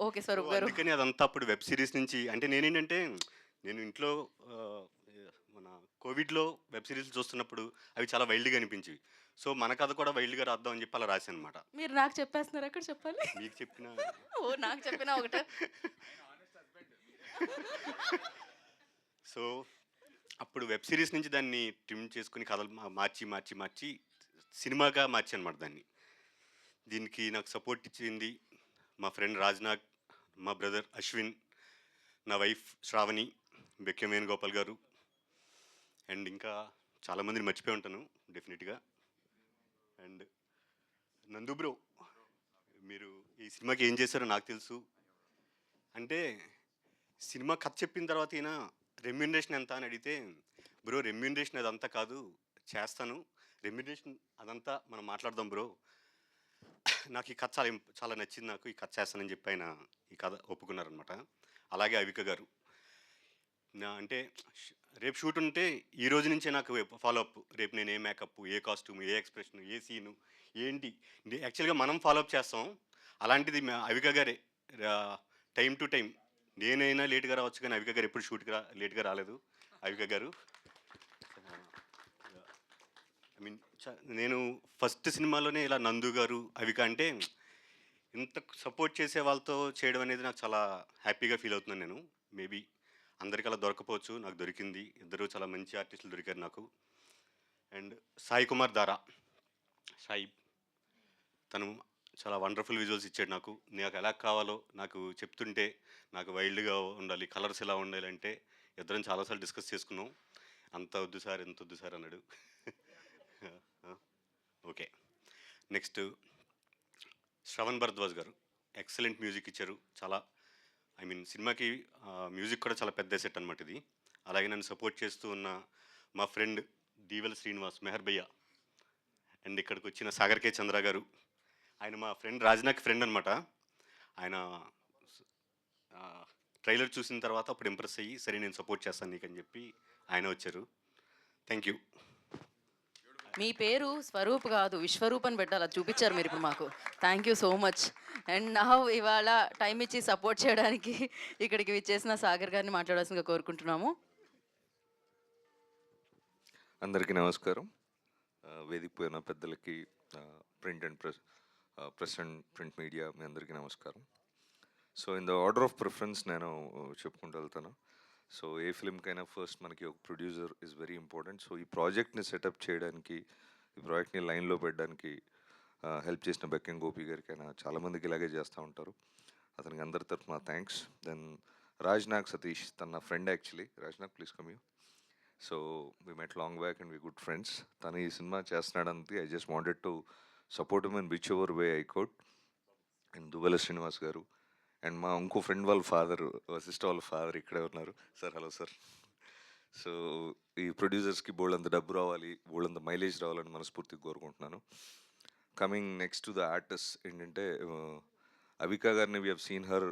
ఓకే స్వరూప్ గారు. అందుకని అదంతా అప్పుడు వెబ్ సిరీస్ నుంచి అంటే నేనేంటంటే నేను ఇంట్లో మన కోవిడ్లో వెబ్ సిరీస్ చూస్తున్నప్పుడు అవి చాలా వైల్డ్గా అనిపించేవి. సో మన కథ కూడా వైల్డ్గా రాద్దాం అని చెప్పి అలా రాశాను అనమాట. మీరు నాకు చెప్పేస్తున్నారు, ఎక్కడ చెప్పాలి? మీకు చెప్పిన ఓ నాకు చెప్పినా ఒకటే. సో అప్పుడు వెబ్ సిరీస్ నుంచి దాన్ని ట్రిమ్ చేసుకుని కథలు మార్చి సినిమాగా మార్చి అనమాట దాన్ని. దీనికి నాకు సపోర్ట్ ఇచ్చింది మా ఫ్రెండ్ రాజ్నాగ్, మా బ్రదర్ అశ్విన్, నా వైఫ్ శ్రావణి, బెక్కం వేణుగోపాల్ గారు, అండ్ ఇంకా చాలామందిని మర్చిపోయి ఉంటాను డెఫినెట్గా. అండ్ నందు బ్రో, మీరు ఈ సినిమాకి ఏం చేశారో నాకు తెలుసు. అంటే సినిమా కథ చెప్పిన తర్వాత ఈయన రెమ్యూనరేషన్ ఎంత అని అడిగితే, బ్రో రెమ్యూనరేషన్ అదంతా కాదు, చేస్తాను, రెమ్యూనరేషన్ అదంతా మనం మాట్లాడదాం బ్రో, నాకు ఈ కథ చాలా నచ్చింది, నాకు ఈ కథ చేస్తానని చెప్పి ఆయన ఈ కథ ఒప్పుకున్నారనమాట. అలాగే అవిక గారు అంటే రేపు షూట్ ఉంటే ఈ రోజు నుంచే నాకు ఫాలోఅప్, రేపు నేను ఏ మేకప్, ఏ కాస్ట్యూమ్, ఏ ఎక్స్ప్రెషన్, ఏ సీను ఏంటి యాక్చువల్గా మనం ఫాలోఅప్ చేస్తాం. అలాంటిది అవిక గారే టైం టు టైం, నేనైనా లేట్గా రావచ్చు కానీ అవిక గారు ఎప్పుడు షూట్కి లేట్గా రాలేదు. అవిక గారు ఐ మీన్ నేను ఫస్ట్ సినిమాలోనే ఇలా నందు గారు అవిక అంటే ఇంత సపోర్ట్ చేసే వాళ్ళతో చేయడం అనేది నాకు చాలా హ్యాపీగా ఫీల్ అవుతున్నాను నేను. మేబీ అందరికీ అలా దొరకపోవచ్చు, నాకు దొరికింది. ఇద్దరు చాలా మంచి ఆర్టిస్టులు దొరికారు నాకు. అండ్ సాయి కుమార్ దారా, సాయి తను చాలా వండర్ఫుల్ విజువల్స్ ఇచ్చాడు నాకు. నాకు ఎలా కావాలో నాకు చెప్తుంటే, నాకు వైల్డ్గా ఉండాలి, కలర్స్ ఎలా ఉండాలి అంటే ఇద్దరం చాలాసార్లు డిస్కస్ చేసుకున్నాం. అంత వద్దు సార్, ఎంత వద్దు సార్ అన్నాడు. ఓకే. నెక్స్ట్ శ్రవణ్ భరద్వాజ్ గారు ఎక్సలెంట్ మ్యూజిక్ ఇచ్చారు. చాలా ఐ మీన్ సినిమాకి మ్యూజిక్ కూడా చాలా పెద్ద సెట్ అనమాట ఇది. అలాగే నన్ను సపోర్ట్ చేస్తూ ఉన్న మా ఫ్రెండ్ దీవెల శ్రీనివాస్, మెహర్ భయ్య, అండ్ ఇక్కడికి వచ్చిన సాగర్ కే చంద్ర గారు, ఆయన మా ఫ్రెండ్ రాజ్నాకి ఫ్రెండ్ అనమాట. ఆయన ట్రైలర్ చూసిన తర్వాత అప్పుడు ఇంప్రెస్ అయ్యి సరే నేను సపోర్ట్ చేస్తాను నీకు అని చెప్పి ఆయన వచ్చారు. Thank you. మీ పేరు స్వరూప్ కాదు విశ్వరూప్ అని పెట్టాలి, అది చూపించారు మీరు ఇప్పుడు మాకు. Thank you so much. And నా ఇవాళ టైం ఇచ్చి సపోర్ట్ చేయడానికి ఇక్కడికి విచ్చేసిన సాగర్ గారిని మాట్లాడాల్సిందిగా కోరుకుంటున్నాము. అందరికీ నమస్కారం. వేదిక పోయిన పెద్దలకి, print and press and print media, మీ అందరికీ నమస్కారం. So in the order of preference నేను చెప్పుకుంటూ వెళ్తాను. సో ఏ ఫిల్మ్కైనా ఫస్ట్ మనకి ఒక producer is very important. So ఈ ప్రాజెక్ట్ని సెటప్ చేయడానికి, ఈ ప్రాజెక్ట్ని లైన్లో పెట్టడానికి హెల్ప్ చేసిన బెక్కం గోపి గారికి, ఆయన చాలామందికి ఇలాగే చేస్తూ ఉంటారు. అతనికి అందరి తరఫున థ్యాంక్స్. దెన్ రాజ్నాగ్ సతీష్, తన నా friend actually. Rajnag please come you. So we met long back and we good friends. తను ఈ సినిమా చేస్తున్నాడంతే I just wanted to support him in whichever way I could. And Duvvela Srinivas గారు అండ్ మా ఇంకో ఫ్రెండ్ వాళ్ళ ఫాదర్, సిస్టర్ వాళ్ళ father ఇక్కడే ఉన్నారు. Sir hello sir. సో ఈ ప్రొడ్యూసర్స్కి బోల్డంత డబ్బు రావాలి, బోల్డంత మైలేజ్ రావాలని మనస్ఫూర్తిగా కోరుకుంటున్నాను. Coming next to the artist ఏంటంటే, అవికా గారిని we have seen her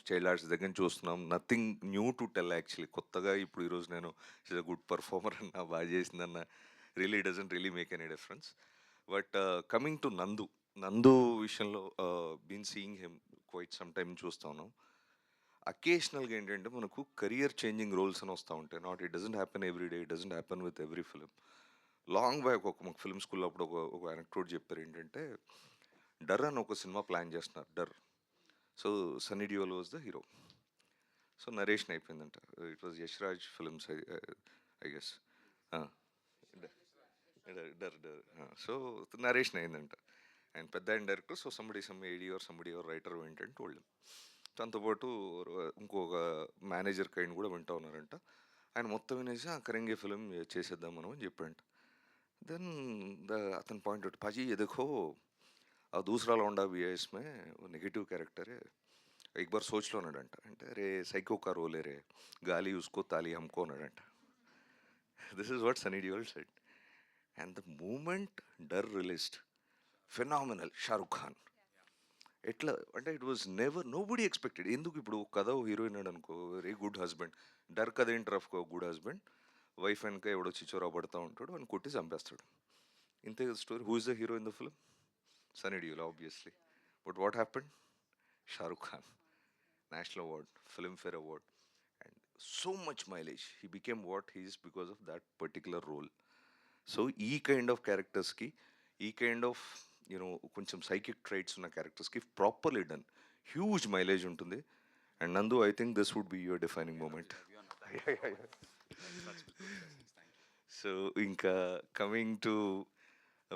child arts దగ్గర నుంచి చూస్తున్నాం. Nothing new to tell actually. కొత్తగా ఇప్పుడు ఈరోజు నేను షీజ్ అ గుడ్ పర్ఫార్మర్ అన్న, బాగా చేసిందన్న, really doesn't really make any difference. But coming to Nandu విషయంలో been seeing him quite some time చూస్తా ఉన్నాం. అకేషనల్గా ఏంటంటే మనకు కెరియర్ చేంజింగ్ రోల్స్ అని వస్తూ ఉంటాయి. Not it doesn't happen every day, it doesn't happen with every film. Long back మాకు film స్కూల్లో అప్పుడు ఒక అనెక్డోట్ చెప్పారు ఏంటంటే, డర్ అని ఒక సినిమా ప్లాన్ చేస్తున్నారు, Darr. So Sunny Deol was the hero. So narration అయిపోయిందంట. It was Yash Raj Films I guess. Darr. So narration అయిందంట. అండ్ పెద్ద ఆయన director. So some AD or writer went and told. దాంతోపాటు ఇంకొక మేనేజర్ కైండ్ కూడా వింటా ఉన్నారంట. ఆయన మొత్తం వినేసి కరెంగే ఫిలిం చేసేద్దాం మనం అని చెప్పాడంట. దెన్ అతను పాయింట్ అవుట్, పాజీ ये देखो दूसरा लौंडा भी है इसमें, वो नेगेटिव कैरेक्टर है, एक बार सोच लो అన్నాడంట. అంటే అరే సైకో కా రోల్ రే, గాలి ఉస్కో తాలి హమ్కో అన్నాడంట. This is what Sunny Deol said. And the moment Darr released, phenomenal, Shah Rukh Khan. ఎట్లా అంటే it was never, nobody expected. ఎందుకు ఇప్పుడు కథ హీరోయిన్ అనుకో, వెరీ గుడ్ హస్బెండ్. డర్ కథ ఏంటి, రఫ్ గుడ్ హస్బెండ్, వైఫ్ వెనక ఎవడో చిచోరా పడుతూ ఉంటాడు, అని కొట్టి చంపేస్తాడు. ఇంతే story. Who is the hero in the film? Sunny Deol obviously. But what happened? Shahrukh Khan, national award, Filmfare award, and so much mileage. He became what he is because of that particular role. So ఈ kind of క్యారెక్టర్స్కి, ఈ kind of కొంచెం psychic traits ఉన్న క్యారెక్టర్స్కి properly done, huge mileage ఉంటుంది. And Nandu, I think this would be your defining moment. So ఇంకా coming to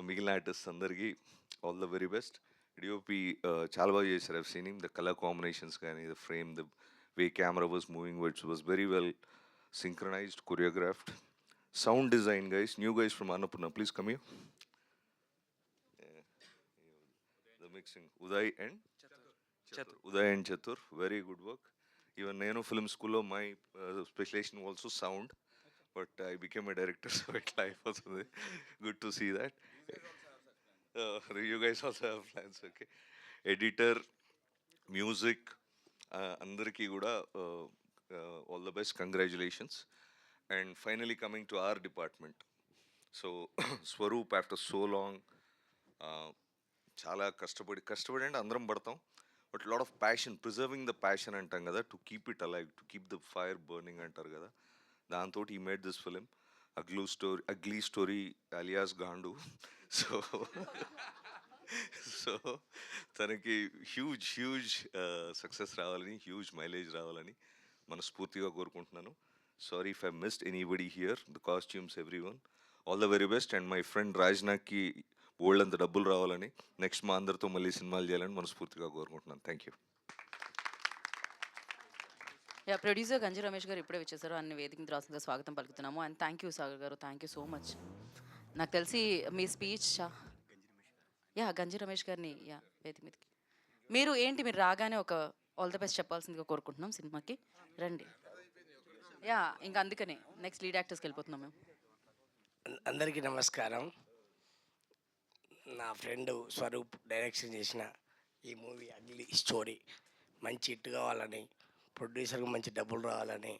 మిగిలిన artist అందరికీ all the very best. DOP చాలా బాగా చేశారు. I've seen the colour combinations కానీ, the frame, the way camera was moving, which was very well synchronized, choreographed. Sound design guys, new guys from Annapurna, please come here. The mixing, Uday and Chatur. Uday and Chatur, very good work. Even Nano Film School, my specialization also sound, but I became a director, so it life was good to see that. You guys also have plans, okay? Editor, music, andarki kuda all the best, congratulations. And finally coming to our department, so Swaroop, after so long, చాలా కష్టపడి అంటే అందరం పడతాం, but lot of passion, preserving the passion అంటాం కదా, to keep it alive, to keep the fire burning అంటారు కదా, దాంతో ఈ made this film Ugly Story alias Gandu. So తనకి హ్యూజ్ సక్సెస్ రావాలని, హ్యూజ్ మైలేజ్ రావాలని మనస్ఫూర్తిగా కోరుకుంటున్నాను. Sorry if I missed anybody here, the costumes, everyone, all the very best. And my friend రాజ్నాగ్కి బోల్డ్ అంత డబ్బులు రావాలని, నెక్స్ట్ మా అందరితో మళ్ళీ సినిమాలు చేయాలని మనస్ఫూర్తిగా కోరుకుంటున్నాను. Thank you. యా, ప్రొడ్యూసర్ గంజి రమేష్ గారు ఇప్పుడే వచ్చేసారు. అన్ని వేదిక మీద రాసిందిగా స్వాగతం పలుకుతున్నాము. అండ్ థ్యాంక్ యూ సాగర్ గారు, థ్యాంక్ యూ సో మచ్. నాకు తెలిసి మీ స్పీచ్, యా గంజి రమేష్ గారిని యా వేదిక మీదకి మీరు రాగానే ఒక ఆల్ ద బెస్ట్ చెప్పాల్సిందిగా కోరుకుంటున్నాం సినిమాకి. రండి. యా, ఇంకా అందుకనే నెక్స్ట్ లీడ్ యాక్టర్స్కి వెళ్ళిపోతున్నాం మేము. అందరికీ నమస్కారం. నా ఫ్రెండ్ స్వరూప్ డైరెక్షన్ చేసిన ఈ మూవీ అగ్లీ స్టోరీ మంచి హిట్ కావాలని, ప్రొడ్యూసర్కి మంచి డబ్బులు రావాలని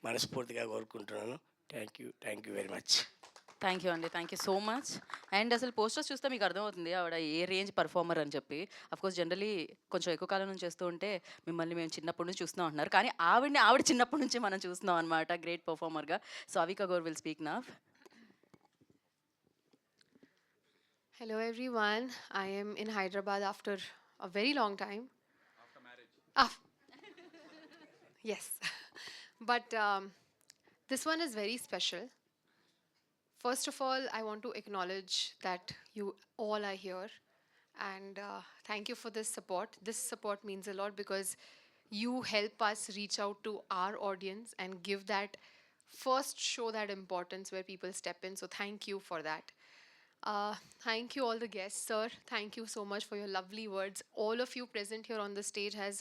మనస్ఫూర్తిగా కోరుకుంటున్నాను. Thank you very much. Thank you అండి. Thank you so much. And అసలు పోస్టర్స్ చూస్తే మీకు అర్థమవుతుంది ఆవిడ ఏ రేంజ్ పర్ఫార్మర్ అని చెప్పి. కోర్స్ జనరలీ కొంచెం ఎక్కువ కాలం నుంచి చేస్తూ ఉంటే మిమ్మల్ని మేము చిన్నప్పటి నుంచి చూస్తూ ఉంటున్నారు. కానీ ఆవిడ చిన్నప్పటి నుంచి మనం చూస్తున్నాం అనమాట గ్రేట్ పర్ఫార్మర్గా. So Avika Gaur will speak now. Hello everyone. I am in Hyderabad after a very long time. After marriage. Yes. But this one is very special. First of all, I want to acknowledge that you all are here. And thank you for this support. This support means a lot because you help us reach out to our audience and give that first show that importance where people step in. So thank you for that. Thank you all the guests, sir. Thank you so much for your lovely words. All of you present here on the stage has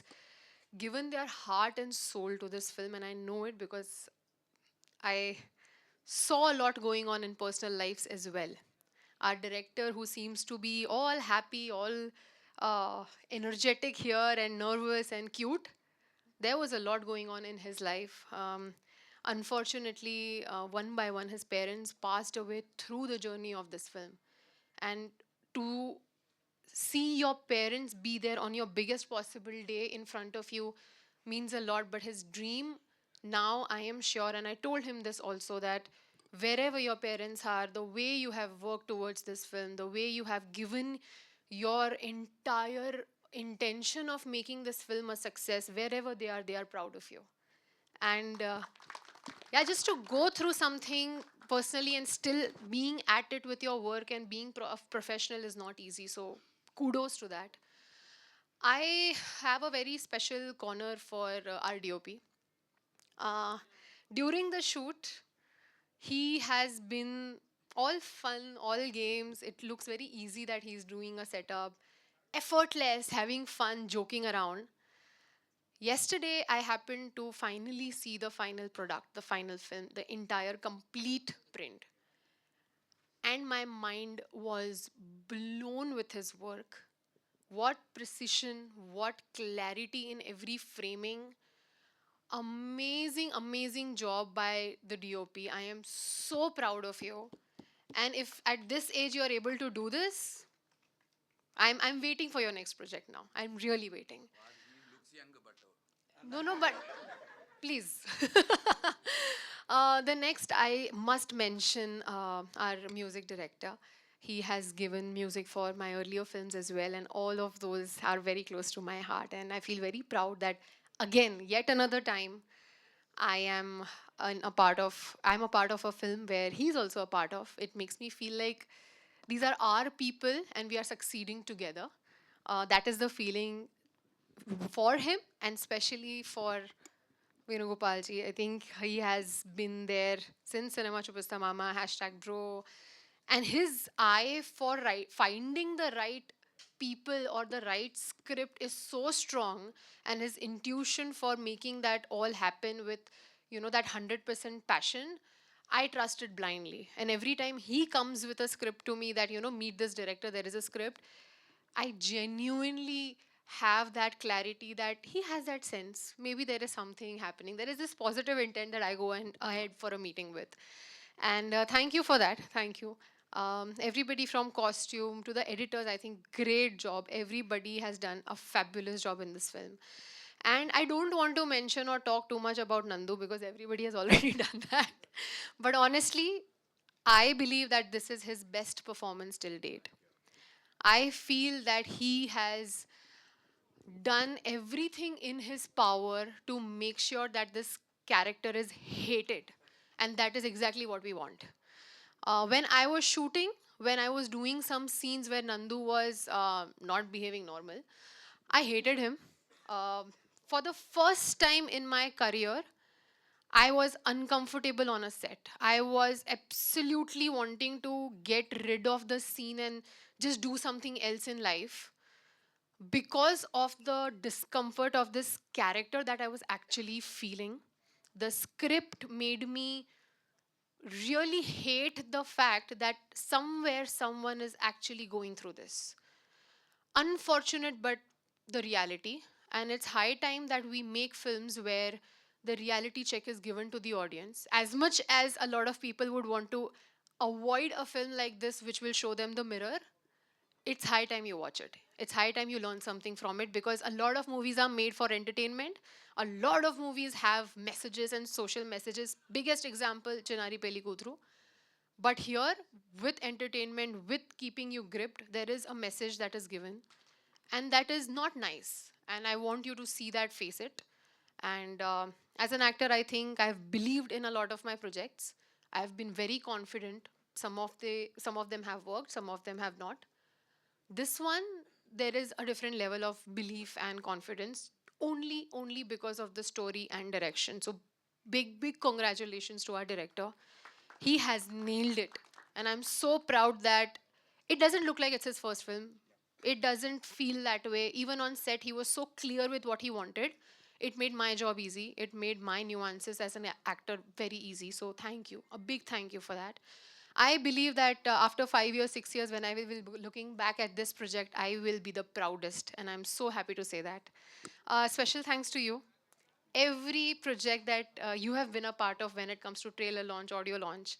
given their heart and soul to this film, and I know it because I saw a lot going on in personal lives as well. Our director, who seems to be all happy, all energetic here and nervous and cute, there was a lot going on in his life. Unfortunately, one by one, his parents passed away through the journey of this film. And to see your parents be there on your biggest possible day in front of you means a lot. But his dream now, I am sure, and I told him this also, that wherever your parents are, the way you have worked towards this film, the way you have given your entire intention of making this film a success, wherever they are proud of you. And yeah, just to go through something personally and still being at it with your work and being a professional is not easy. So kudos to that. I have a very special corner for our DOP. During the shoot, he has been all fun, all games. It looks very easy that he's doing a setup, effortless, having fun, joking around. Yesterday, I happened to finally see the final product, the final film, the entire complete print. And my mind was blown with his work. What precision, what clarity in every framing. Amazing, amazing job by the DOP. I am so proud of you. And if at this age you are able to do this, I'm waiting for your next project now. I'm really waiting. No, but please. The next, I must mention our music director. He has given music for my earlier films as well, and all of those are very close to my heart. And I feel very proud that, again, yet another time, I'm a part of a film where he's also a part of. It makes me feel like these are our people and we are succeeding together. That is the feeling for him, and especially for Venugopalji. I think he has been there since Cinema Chupasta Mama, #bro. And his eye for finding the right people or the right script is so strong, and his intuition for making that all happen with, that 100% passion. I trusted blindly. And every time he comes with a script to me that, meet this director, there is a script, I genuinely have that clarity that he has that sense. Maybe there is something happening. There is this positive intent that I go ahead for a meeting with. And thank you for that. Thank you. Everybody from costume to the editors, I think great job. Everybody has done a fabulous job in this film. And I don't want to mention or talk too much about Nandu because everybody has already done that. But honestly, I believe that this is his best performance till date. I feel that he has done everything in his power to make sure that this character is hated. And that is exactly what we want. When I was shooting, when I was doing some scenes where Nandu was not behaving normal, I hated him. For the first time in my career, I was uncomfortable on a set. I was absolutely wanting to get rid of the scene and just do something else in life because of the discomfort of this character that I was actually feeling. The script made me really hate the fact that somewhere someone is actually going through this. Unfortunate, but the reality. And it's high time that we make films where the reality check is given to the audience. As much as a lot of people would want to avoid a film like this which will show them the mirror, it's high time you watch it. It's high time you learn something from it, because a lot of movies are made for entertainment. A lot of movies have messages and social messages. Biggest example, Chinari Peli Kutru. But here, with entertainment, with keeping you gripped, there is a message that is given. And that is not nice. And I want you to see that, face it. And as an actor, I think I've believed in a lot of my projects. I've been very confident. Some of them have worked, some of them have not. This one, there is a different level of belief and confidence, only because of the story and direction. So big congratulations to our director. He has nailed it. And I'm so proud that it doesn't look like it's his first film. It doesn't feel that way. Even on set, he was so clear with what he wanted. It made my job easy. It made my nuances as an actor very easy. So thank you. A big thank you for that. I believe that after 5 years, 6 years, when I will be looking back at this project, I will be the proudest. And I'm so happy to say that. Special thanks to you. Every project that you have been a part of when it comes to trailer launch, audio launch,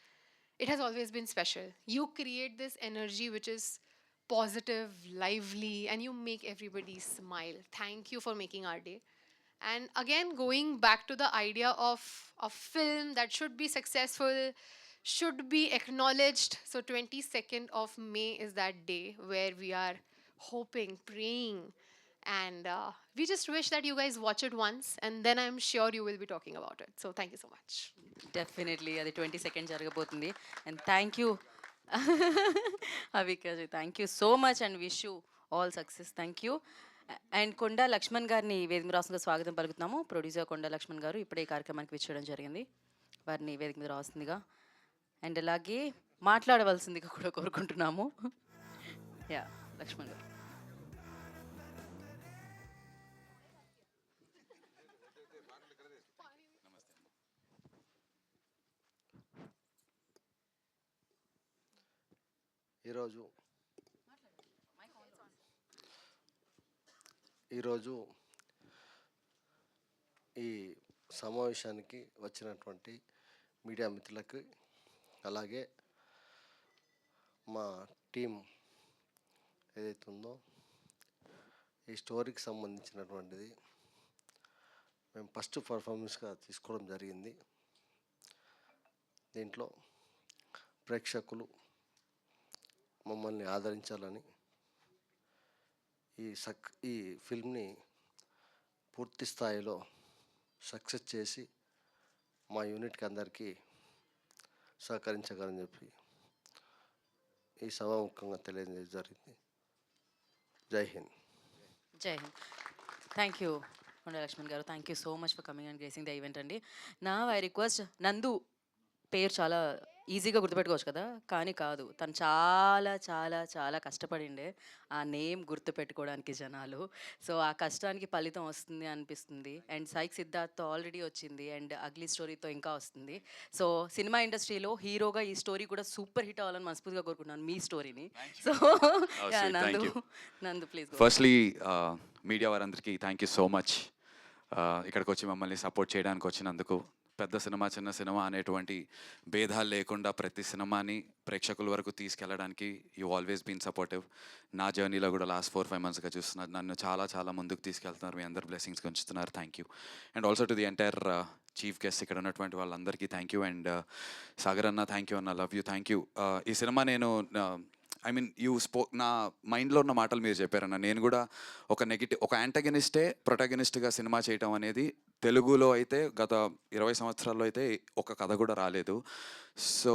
it has always been special. You create this energy which is positive, lively, and you make everybody smile. Thank you for making our day. And again, going back to the idea of a film that should be successful, should be acknowledged. So 22nd of May is that day where we are hoping, praying, and we just wish that you guys watch it once, and then I'm sure you will be talking about it. So thank you so much. Definitely అది 22nd జరగబోతుంది. And thank you Avikaji, thank you so much and wish you all success. Thank you. And Konda Laxman గారిని వేదిక మీద రాస్తుందిగా స్వాగతం పలుకుతున్నాము. Producer Konda Laxman గారు ఇప్పుడే ఈ కార్యక్రమానికి విచ్చేయడం జరిగింది. వారిని వేదిక మీద రాస్తుందిగా అండ్ అలాగే మాట్లాడవలసిందిగా కూడా కోరుకుంటున్నాము. యా, లక్ష్మణ్ గారు. ఈరోజు ఈ సమావేశానికి వచ్చినటువంటి మీడియా మిత్రులకు, అలాగే మా టీం ఏదైతే ఉందో ఈ స్టోరీకి సంబంధించినటువంటిది మేము ఫస్ట్ పర్ఫార్మెన్స్గా తీసుకోవడం జరిగింది. దీంట్లో ప్రేక్షకులు మమ్మల్ని ఆదరించాలని, ఈ ఫిల్మ్ని పూర్తి స్థాయిలో సక్సెస్ చేసి మా యూనిట్కి అందరికీ సహకరించగలని చెప్పి ఈ సభాముఖంగా తెలియజేయడం జరిగింది. జై హింద్. జై హింద్. థ్యాంక్ యూ కొండా లక్ష్మణ్ గారు. Thank you so much for coming and gracing the event అండి. నా ఐ రిక్వెస్ట్, నందు పేరు చాలా ఈజీగా గుర్తుపెట్టుకోవచ్చు కదా, కానీ కాదు, తను చాలా చాలా చాలా కష్టపడిండే ఆ నేమ్ గుర్తుపెట్టుకోవడానికి జనాలు. సో ఆ కష్టానికి ఫలితం వస్తుంది అనిపిస్తుంది. అండ్ సైక్ సిద్ధార్థ్తో ఆల్రెడీ వచ్చింది, అండ్ అగ్లీ స్టోరీతో ఇంకా వస్తుంది. సో సినిమా ఇండస్ట్రీలో హీరోగా ఈ స్టోరీ కూడా సూపర్ హిట్ అవ్వాలని మనస్ఫూర్తిగా కోరుకుంటున్నాను, మీ స్టోరీని. సో నందు ప్లీజ్. ఫస్ట్లీ మీడియా వారందరికీ థ్యాంక్ యూ సో మచ్. ఇక్కడికి వచ్చి మమ్మల్ని సపోర్ట్ చేయడానికి వచ్చినందుకు. పెద్ద సినిమా చిన్న సినిమా అనేటువంటి భేదాలు లేకుండా ప్రతి సినిమాని ప్రేక్షకుల వరకు తీసుకెళ్ళడానికి యూ ఆల్వేస్ బీన్ సపోర్టివ్. నా జర్నీలో కూడా లాస్ట్ 4-5 మంత్స్గా చూస్తున్నారు, నన్ను చాలా చాలా ముందుకు తీసుకెళ్తున్నారు. మీ అందరు బ్లెస్సింగ్స్ ఉంచుతున్నారు. Thank you. And also to the entire chief guest, ఇక్కడ ఉన్నటువంటి వాళ్ళందరికీ థ్యాంక్ యూ. అండ్ సాగర్ అన్న థ్యాంక్ యూ అన్న, లవ్ యూ, థ్యాంక్ యూ. ఈ సినిమా నేను యూ నా మైండ్లో ఉన్న మాటలు మీరు చెప్పారన్న. నేను కూడా ఒక యాంటగనిస్టే ప్రొటాగనిస్ట్గా సినిమా చేయటం అనేది తెలుగులో అయితే గత 20 సంవత్సరాల్లో అయితే ఒక కథ కూడా రాలేదు. సో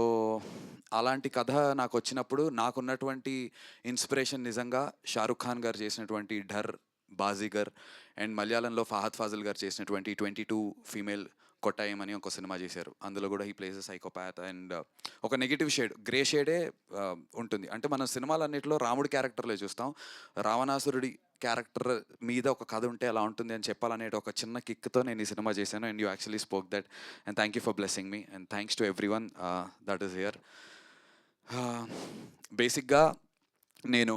అలాంటి కథ నాకు వచ్చినప్పుడు నాకున్నటువంటి ఇన్స్పిరేషన్ నిజంగా షారుఖ్ ఖాన్ గారు చేసినటువంటి ఢర్, బాజీగర్, అండ్ మలయాళంలో ఫహద్ ఫాజిల్ గారు చేసినటువంటి 22 ఫీమేల్ కొట్టాయం అని ఒక సినిమా చేశారు. అందులో కూడా ఈ ప్లేస్ సైకోపాత్ అండ్ ఒక నెగిటివ్ షేడ్, గ్రే షేడే ఉంటుంది. అంటే మన సినిమాలన్నింటిలో రాముడి క్యారెక్టర్లే చూస్తాం, రావణాసురుడి క్యారెక్టర్ మీద ఒక కథ ఉంటే ఎలా ఉంటుంది అని చెప్పాలనే ఒక చిన్న కిక్తో నేను ఈ సినిమా చేశాను. And you actually spoke that, and thank you for blessing me, and thanks to every one that is here. బేసిక్గా నేను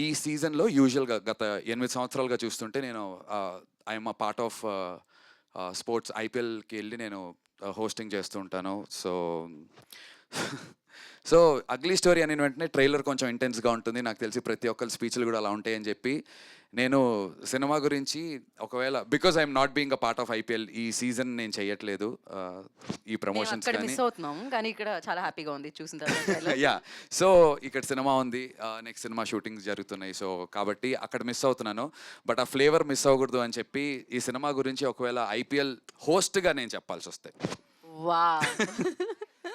ఈ సీజన్లో యూజువల్గా గత 8 సంవత్సరాలుగా చూస్తుంటే నేను I'm a part of sports ఐపీఎల్కి వెళ్ళి నేను హోస్టింగ్ చేస్తూ ఉంటాను. సో అగ్లీ స్టోరీ అని వెంటనే ట్రైలర్ కొంచెం ఇంటెన్స్గా ఉంటుంది. నాకు తెలిసి ప్రతి ఒక్కరి స్పీచ్లు కూడా అలా ఉంటాయని చెప్పి నేను సినిమా గురించి ఒకవేళ because I'm not being a part of IPL ఈ సీజన్ నేను చేయట్లేదు ఈ ప్రమోషన్స్ అక్కడ కానీ. మిస్ అవుతున్నాం కానీ ఇక్కడ చాలా హ్యాపీగా ఉంది చూసిన తర్వాత. యా, సో ఇక్కడ సినిమా ఉంది, నెక్స్ట్ సినిమా షూటింగ్స్ జరుగుతున్నాయి. సో కాబట్టి అక్కడ మిస్ అవుతున్నాను. బట్ ఆ ఫ్లేవర్ మిస్ అవ్వకూడదు అని చెప్పి ఈ సినిమా గురించి ఒకవేళ ఐపీఎల్ హోస్ట్గా నేను చెప్పాల్సి వస్తే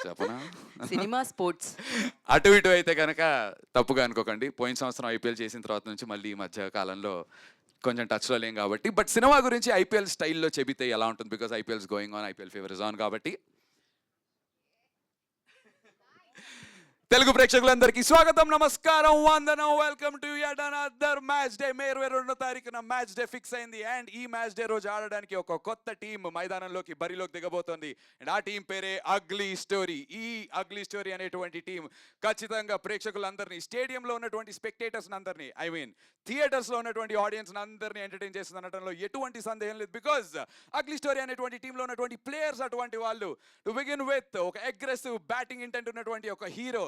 చెప్పనా, సినిమా స్పోర్ట్స్ అటు ఇటు అయితే కనుక తప్పుగా అనుకోకండి. పోయిన సంవత్సరం ఐపీఎల్ చేసిన తర్వాత నుంచి మళ్ళీ ఈ మధ్య కాలంలో కొంచెం టచ్లో లేం కాబట్టి. బట్ సినిమా గురించి ఐపీఎల్ స్టైల్లో చెబితే ఎలా ఉంటుంది, because IPL's going on, IPL fever is on కాబట్టి. తెలుగు ప్రేక్షకులందరికీ స్వాగతం, నమస్కారం, వందనం. Welcome to yet another match day. May 22వ తారీఖున మ్యాచ్ డే ఫిక్స్ అయింది. అండ్ ఈ మ్యాచ్ డే రోజు ఆడడానికి ఒక కొత్త టీం మైదానంలోకి బరిలోకి దిగబోతోంది. అండ్ ఆ టీం పేరే అగ్లీ స్టోరీ. ఈ అగ్లీ స్టోరీ అనేటువంటి టీం ఖచ్చితంగా ప్రేక్షకులందరినీ, స్టేడియంలో ఉన్నటువంటి స్పెక్టేటర్స్ అందరినీ, ఐ మీన్ థియేటర్స్లో ఉన్నటువంటి ఆడియన్స్ అందరినీ ఎంటర్టైన్ చేస్తుంది అనడంలో ఎటువంటి సందేహం లేదు. బికాజ్ అగ్లీ స్టోరీ అనేటువంటి టీంలో ఉన్నటువంటి ప్లేయర్స్ అటువంటి వాళ్ళు. టు బిగిన్ విత్ ఒక అగ్రెసివ్ బ్యాటింగ్ ఇంటెంట్ ఉన్నటువంటి ఒక hero,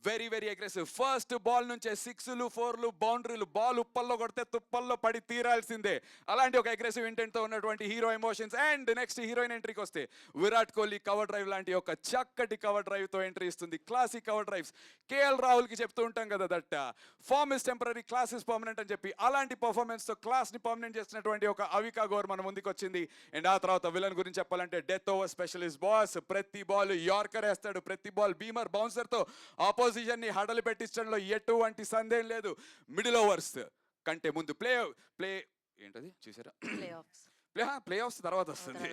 very very aggressive. First ball నుంచే 6లు 4లు బౌండరీలు, బాల్ ఉప్పల్లో కొడితే తుప్పల్లో పడి తీరాల్సిందే, అలాంటి ఒక అగ్రెసివ్ ఇంటెంట్తో ఉన్నటువంటి hero emotions. And next heroine ఎంట్రీకి వస్తే విరాట్ కోహ్లీ కవర్ డ్రైవ్ లాంటి ఒక చక్కటి కవర్ డ్రైవ్తో ఎంట్రీ ఇస్తుంది. Classic cover drives. కేఎల్ రాహుల్కి చెప్తూ ఉంటాం కదా, that form is temporary, class is permanent అని చెప్పి, అలాంటి పర్ఫార్మెన్స్తో క్లాస్ని పర్మనెంట్ చేసినటువంటి ఒక అవికా గౌర్ మన ముందుకు వచ్చింది. అండ్ ఆ తర్వాత విలన్ గురించి చెప్పాలంటే డెత్ ఓవర్ స్పెషలిస్ట్ బాస్. ప్రతి బాల్ యార్కర్ వేస్తాడు, ప్రతి బాల్ బీమర్ బౌన్సర్తో ఆపోజిషన్ ని హడలు పెట్టించడంలో ఎటువంటి సందేహం లేదు. మిడిల్ ఓవర్స్ కంటే ముందు ప్లే ఏంటది చూసారా, ప్లే ఆఫ్స్ తర్వాత వస్తుంది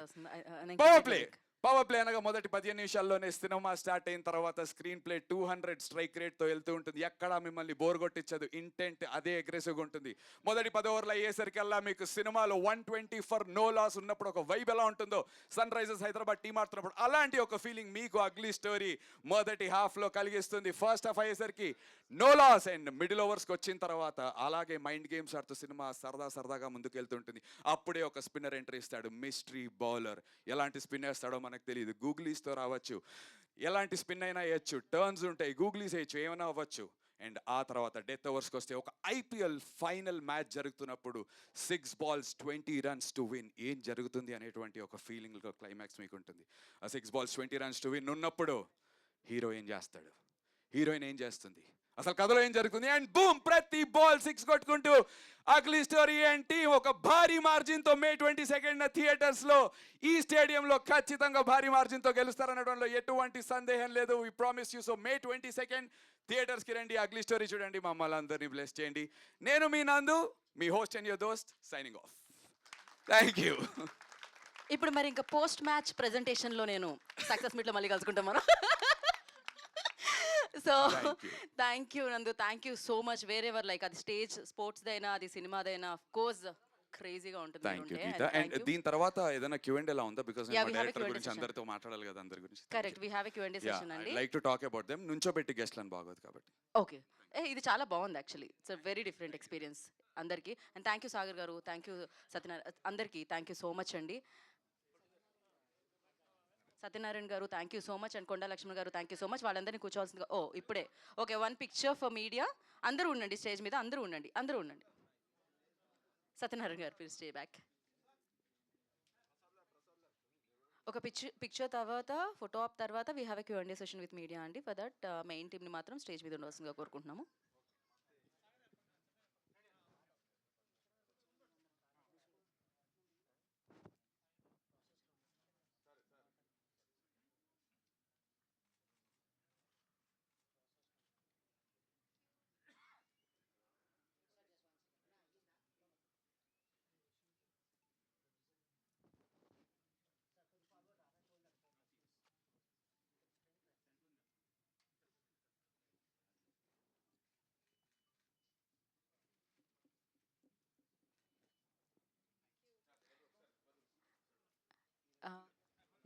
పవర్ ప్లే అనగా మొదటి 15 నిమిషాల్లోనే సినిమా స్టార్ట్ అయిన తర్వాత స్క్రీన్ ప్లే 200 స్ట్రైక్ రేట్తో వెళ్తూ ఉంటుంది. ఎక్కడా మిమ్మల్ని బోర్ కొట్టించదు. ఇంటెంట్ అదే అగ్రెసివ్గా ఉంటుంది. మొదటి 10 ఓవర్లు అయ్యేసరికల్లా మీకు సినిమాలో 120 ఫర్ నో లాస్ ఉన్నప్పుడు ఒక వైబ్ ఎలా ఉంటుందో, సన్ రైజర్స్ హైదరాబాద్ టీం ఆడుతున్నప్పుడు అలాంటి ఒక ఫీలింగ్ మీకు అగ్లీ స్టోరీ మొదటి హాఫ్లో కలిగిస్తుంది. ఫస్ట్ హాఫ్ అయ్యేసరికి నో లాస్. అండ్ మిడిల్ ఓవర్స్కి వచ్చిన తర్వాత అలాగే మైండ్ గేమ్స్ ఆడుతూ సినిమా సరదాగా ముందుకు వెళ్తుంటుంది. అప్పుడే ఒక స్పిన్నర్ ఎంట్రీ ఇస్తాడు, మిస్టరీ బౌలర్. ఎలాంటి స్పిన్ వేస్తాడో మనకు తెలియదు. గూగులీస్తో రావచ్చు, ఎలాంటి స్పిన్ అయినా వేయచ్చు, టర్న్స్ ఉంటాయి, గూగులీస్ వేయచ్చు, ఏమైనా అవ్వచ్చు. అండ్ ఆ తర్వాత డెత్ ఓవర్స్కి వస్తే ఒక ఐపీఎల్ ఫైనల్ మ్యాచ్ జరుగుతున్నప్పుడు 6 balls 20 runs టు విన్, ఏం జరుగుతుంది అనేటువంటి ఒక ఫీలింగ్ క్లైమాక్స్ మీకు ఉంటుంది. ఆ 6 balls 20 runs టు విన్ ఉన్నప్పుడు హీరో ఏం చేస్తాడు, హీరోయిన్ ఏం చేస్తుంది, అసలు కథలో ఏం జరుగుతుంది. అండ్ బూమ్, ప్రతి బాల్ 6 కొట్టుకుంటూ అగ్లీ స్టోరీ అండ్ టీం ఒక భారీ మార్జిన్తో మే 22న థియేటర్స్లో ఈ స్టేడియంలో ఖచ్చితంగా భారీ మార్జిన్తో గెలుస్తారనడంలో ఎటువంటి సందేహం లేదు. We promise you. So May 22 థియేటర్స్కి రండి, అగ్లీ స్టోరీ చూడండి, మమ్మల్ని అందరినీ బ్లెస్ చేయండి. నేను మీ నందు, మీ హోస్ట్ అండ్ యువర్ దోస్ట్, సైనింగ్ ఆఫ్. Thank you. ఇప్పుడు మరి ఇంకా పోస్ట్ మ్యాచ్ ప్రెజెంటేషన్లో నేను సక్సెస్ మీట్లో మళ్ళీ కలుసుకుంటాం మనం. సో థ్యాంక్ యూ నందు, thank you so much. Wherever like అది స్టేజ్ స్పోర్ట్స్దైనా అది సినిమాదైనా ఆఫ్ కోర్స్ క్రేజీగా ఉంటుంది. Thank you Gita. అండ్ దీని తర్వాత ఏదైనా Q&A ఎలా ఉందా, బికాజ్ నేను డైరెక్టర్ గురించి అందరితో మాట్లాడాలి కదా, అందరి గురించి. Correct, we have a Q&A session అండి. Like to talk about them. నుంచోబెట్టి గెస్ట్లను బాగోదు కాబట్టి. ఓకే, ఇది చాలా బాగుంది actually. It's a very different experience అందరికీ. అండ్ థ్యాంక్ యూ సాగర్ గారు, థ్యాంక్ యూ సత్యనారాయణ, అందరికీ థ్యాంక్ యూ సో మచ్ అండి. సత్యనారాయణ గారు thank you so much. And Konda Laxman గారు థ్యాంక్ యూ సో మచ్. వాళ్ళందరినీ కూర్చోవాల్సిందిగా. ఇప్పుడే ఓకే, 1 picture ఫర్ మీడియా. అందరూ ఉండండి స్టేజ్ మీద, అందరూ ఉండండి. సత్యనారాయణ గారు ప్లీజ్ స్టే బ్యాక్. ఒక పిక్చర్ తర్వాత ఫోటో ఆప్ తర్వాత we have a Q&A session with media అండి. ఫర్ దట్ మెయిన్ టీమ్ని మాత్రం స్టేజ్ మీద ఉండవలసిందిగా కోరుకుంటున్నాము.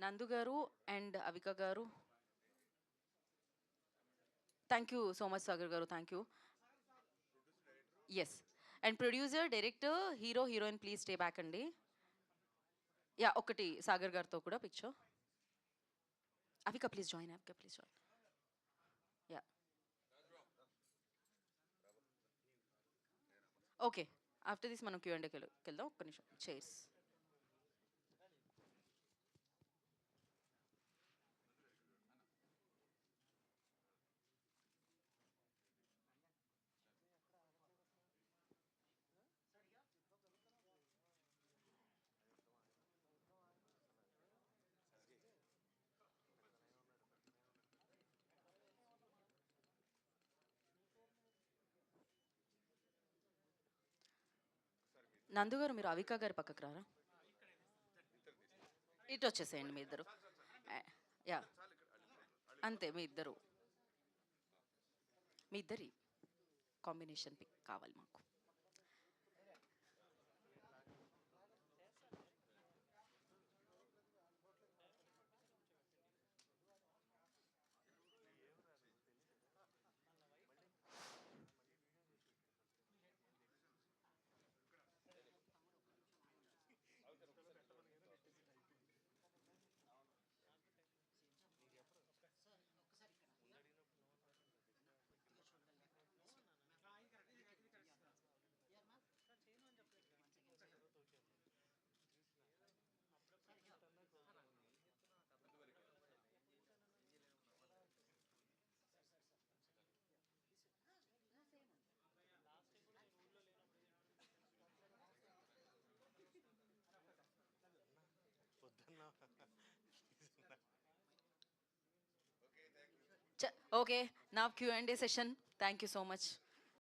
నందు గారు అండ్ అవిక గారు, thank you so much Sagar గారు, thank you. Yes, and producer, director, hero, heroine please stay back అండి. యా ఒకటి సాగర్ గారితో కూడా picture. Avika please join, Avika please join. Yeah okay, after this మనం Q&Aకి వెళ్దాం. ఒక్క నిమిషం చైర్స్. నందు గారు మీరు అవికా గారి పక్కకు రారా, ఇటు వచ్చేసేయండి మీ ఇద్దరు. యా అంతే, మీ ఇద్దరి కాంబినేషన్ పిక్ కావాలి మాకు. Okay, now Q&A session. Thank you so much.